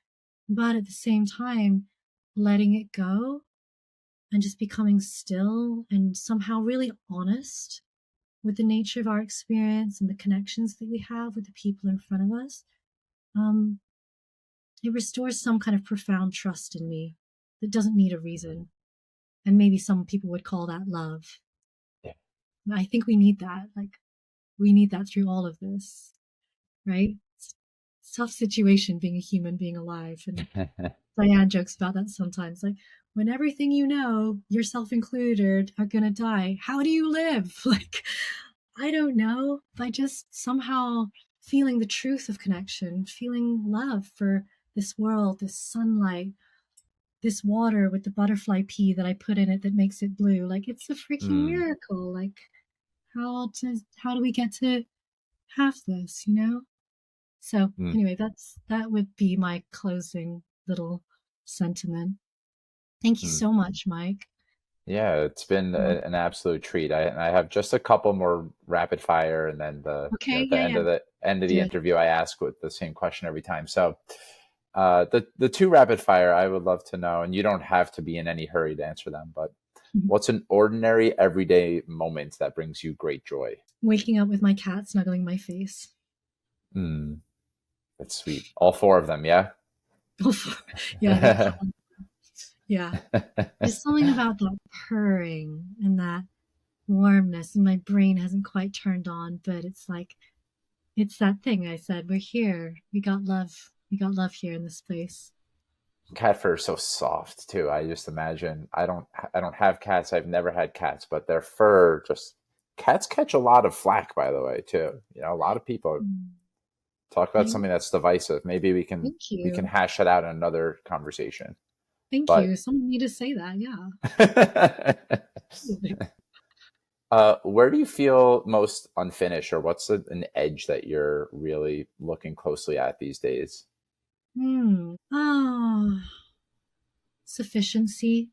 But at the same time, letting it go and just becoming still and somehow really honest with the nature of our experience and the connections that we have with the people in front of us. Um, it restores some kind of profound trust in me that doesn't need a reason. And maybe some people would call that love. Yeah. I think we need that. Like, we need that through all of this, right? It's a tough situation being a human, being alive. And Diane jokes about that sometimes. Like, when everything you know, yourself included, are going to die, how do you live? Like, I don't know. By just somehow feeling the truth of connection, feeling love for this world, this sunlight, this water with the butterfly pea that I put in it that makes it blue. Like it's a freaking Mm. miracle. Like how do we get to have this, you know? So Mm. anyway, that would be my closing little sentiment. Thank you Mm. so much, Mike. Yeah, it's been Yeah. an absolute treat. I have just a couple more rapid fire, and then Okay, the yeah, yeah. end of Do the it. interview, I ask with the same question every time. So, the two rapid fire, I would love to know, and you don't have to be in any hurry to answer them, but what's an ordinary everyday moment that brings you great joy? Waking up with my cat snuggling my face. Hmm, that's sweet. All four of them, yeah. Yeah, they're calm. Yeah. There's something about that purring and that warmness, and my brain hasn't quite turned on, but it's like it's that thing I said. We're here. We got love. We got love here in this place. Cat fur is so soft too. I just imagine I don't have cats. I've never had cats, but their fur just cats catch a lot of flack, by the way, too. You know, a lot of people Mm. talk about I know. something that's divisive. Maybe Thank we can you. hash it out in another conversation. Thank But you. Someone need to say that. Yeah. where do you feel most unfinished, or what's an edge that you're really looking closely at these days? Oh, sufficiency.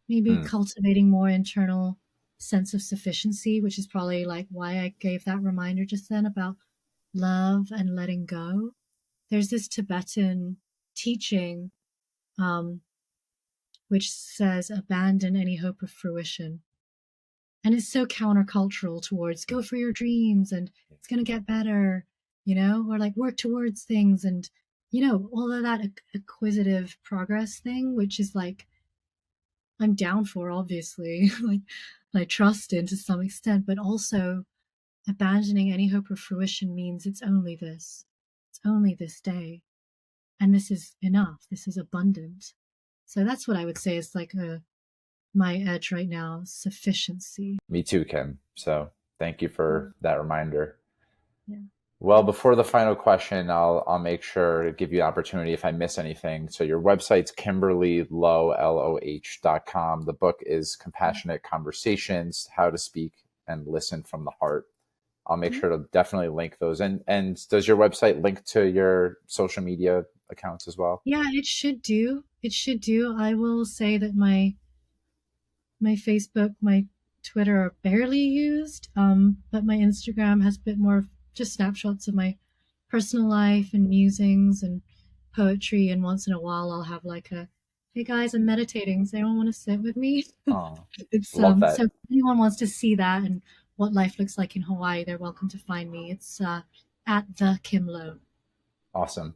Maybe Hmm. cultivating more internal sense of sufficiency, which is probably like why I gave that reminder just then about love and letting go. There's this Tibetan teaching um, which says abandon any hope of fruition. And it's so countercultural towards go for your dreams and it's going to get better, or like work towards things and, all of that acquisitive progress thing, which is like, I'm down for, obviously, like, I trust in to some extent, but also abandoning any hope of fruition means it's only this. It's only this day. And this is enough. This is abundant. So that's what I would say is like my edge right now, sufficiency. Me too, Kim. So thank you for that reminder. Yeah. Well, Thanks. before the final question, I'll make sure to give you an opportunity if I miss anything. So your website's KimberlyLoh.com. The book is Compassionate Conversations: How to Speak and Listen from the Heart. I'll make Yeah. sure to definitely link those. And does your website link to your social media accounts as well? Yeah, it should do. It should do. I will say that my Facebook, my Twitter are barely used, but my Instagram has a bit more just snapshots of my personal life and musings and poetry. And once in a while, I'll have like a, hey guys, I'm meditating. Does anyone want to sit with me? Oh, It's love so that. if anyone wants to see that and what life looks like in Hawaii, they're welcome to find me. It's at the Kim Low. Awesome.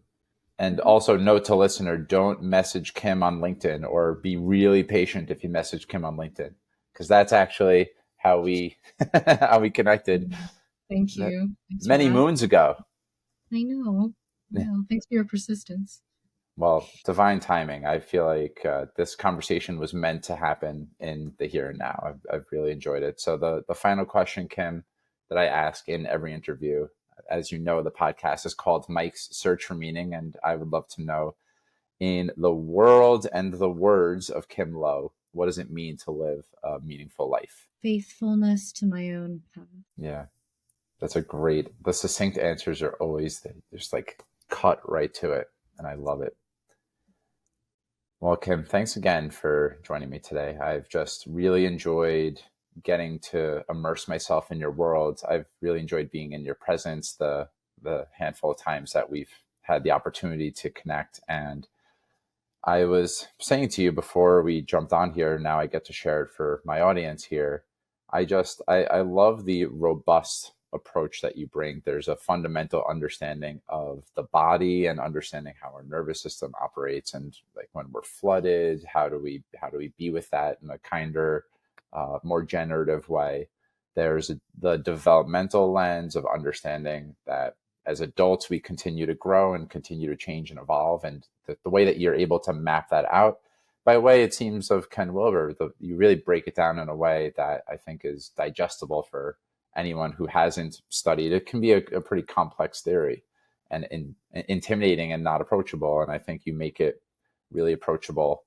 And also, note to listener: don't message Kim on LinkedIn, or be really patient if you message Kim on LinkedIn, because that's actually how we how we connected Thank you. Thanks for many that. moons ago. I know. I Yeah. know. Thanks for your persistence. Well, divine timing. I feel like this conversation was meant to happen in the here and now. I've really enjoyed it. So the final question, Kim, that I ask in every interview, as you know, the podcast is called Mike's Search for Meaning, and I would love to know, in the world and the words of Kim Low, what does it mean to live a meaningful life? Faithfulness to my own path. Yeah, that's a great. The succinct answers are always just like cut right to it, and I love it. Well, Kim, thanks again for joining me today. I've just really enjoyed getting to immerse myself in your world. I've really enjoyed being in your presence the handful of times that we've had the opportunity to connect. And I was saying to you before we jumped on here, now I get to share it for my audience here. I love the robust approach that you bring. There's a fundamental understanding of the body and understanding how our nervous system operates, and like when we're flooded, how do we be with that in a kinder, more generative way. There's the developmental lens of understanding that as adults we continue to grow and continue to change and evolve, and the way that you're able to map that out by way, it seems, of Ken Wilber, you really break it down in a way that I think is digestible for anyone who hasn't studied. It can be a pretty complex theory and intimidating and not approachable, and I think you make it really approachable.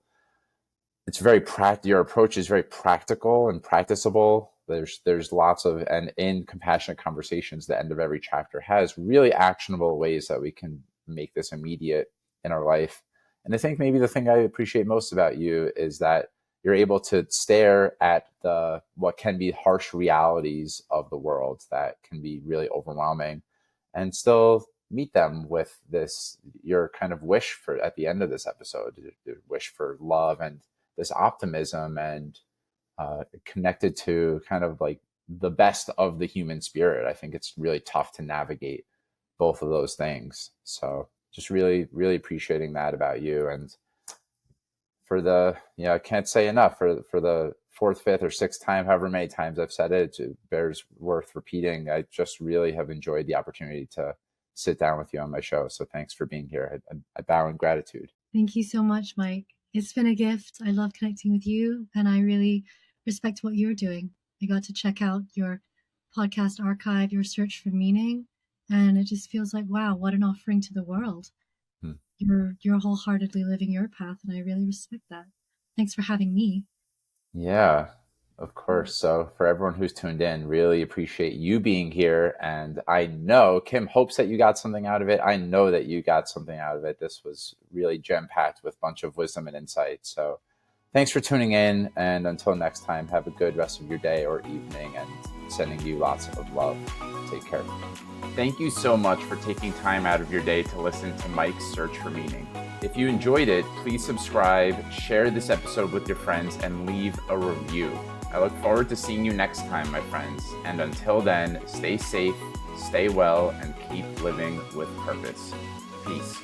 It's very your approach is very practical and practicable. There's lots of, and in Compassionate Conversations, the end of every chapter has really actionable ways that we can make this immediate in our life. And I think maybe the thing I appreciate most about you is that you're able to stare at the what can be harsh realities of the world that can be really overwhelming, and still meet them with this your kind of wish for at the end of this episode, your wish for love and this optimism, and connected to kind of like the best of the human spirit. I think it's really tough to navigate both of those things. So just really, really appreciating that about you. And for the, I can't say enough for the fourth, fifth, or sixth time, however many times I've said it, it bears worth repeating. I just really have enjoyed the opportunity to sit down with you on my show. So thanks for being here. I bow in gratitude. Thank you so much, Mike. It's been a gift. I love connecting with you, and I really respect what you're doing. I got to check out your podcast archive, your search for meaning, and it just feels like, wow, what an offering to the world. Hmm. You're wholeheartedly living your path, and I really respect that. Thanks for having me. Yeah, of course. So for everyone who's tuned in, really appreciate you being here. And I know Kim hopes that you got something out of it. I know that you got something out of it. This was really jam-packed with a bunch of wisdom and insight. So thanks for tuning in. And until next time, have a good rest of your day or evening, and sending you lots of love. Take care. Thank you so much for taking time out of your day to listen to Mike's Search for Meaning. If you enjoyed it, please subscribe, share this episode with your friends, and leave a review. I look forward to seeing you next time, my friends. And until then, stay safe, stay well, and keep living with purpose. Peace.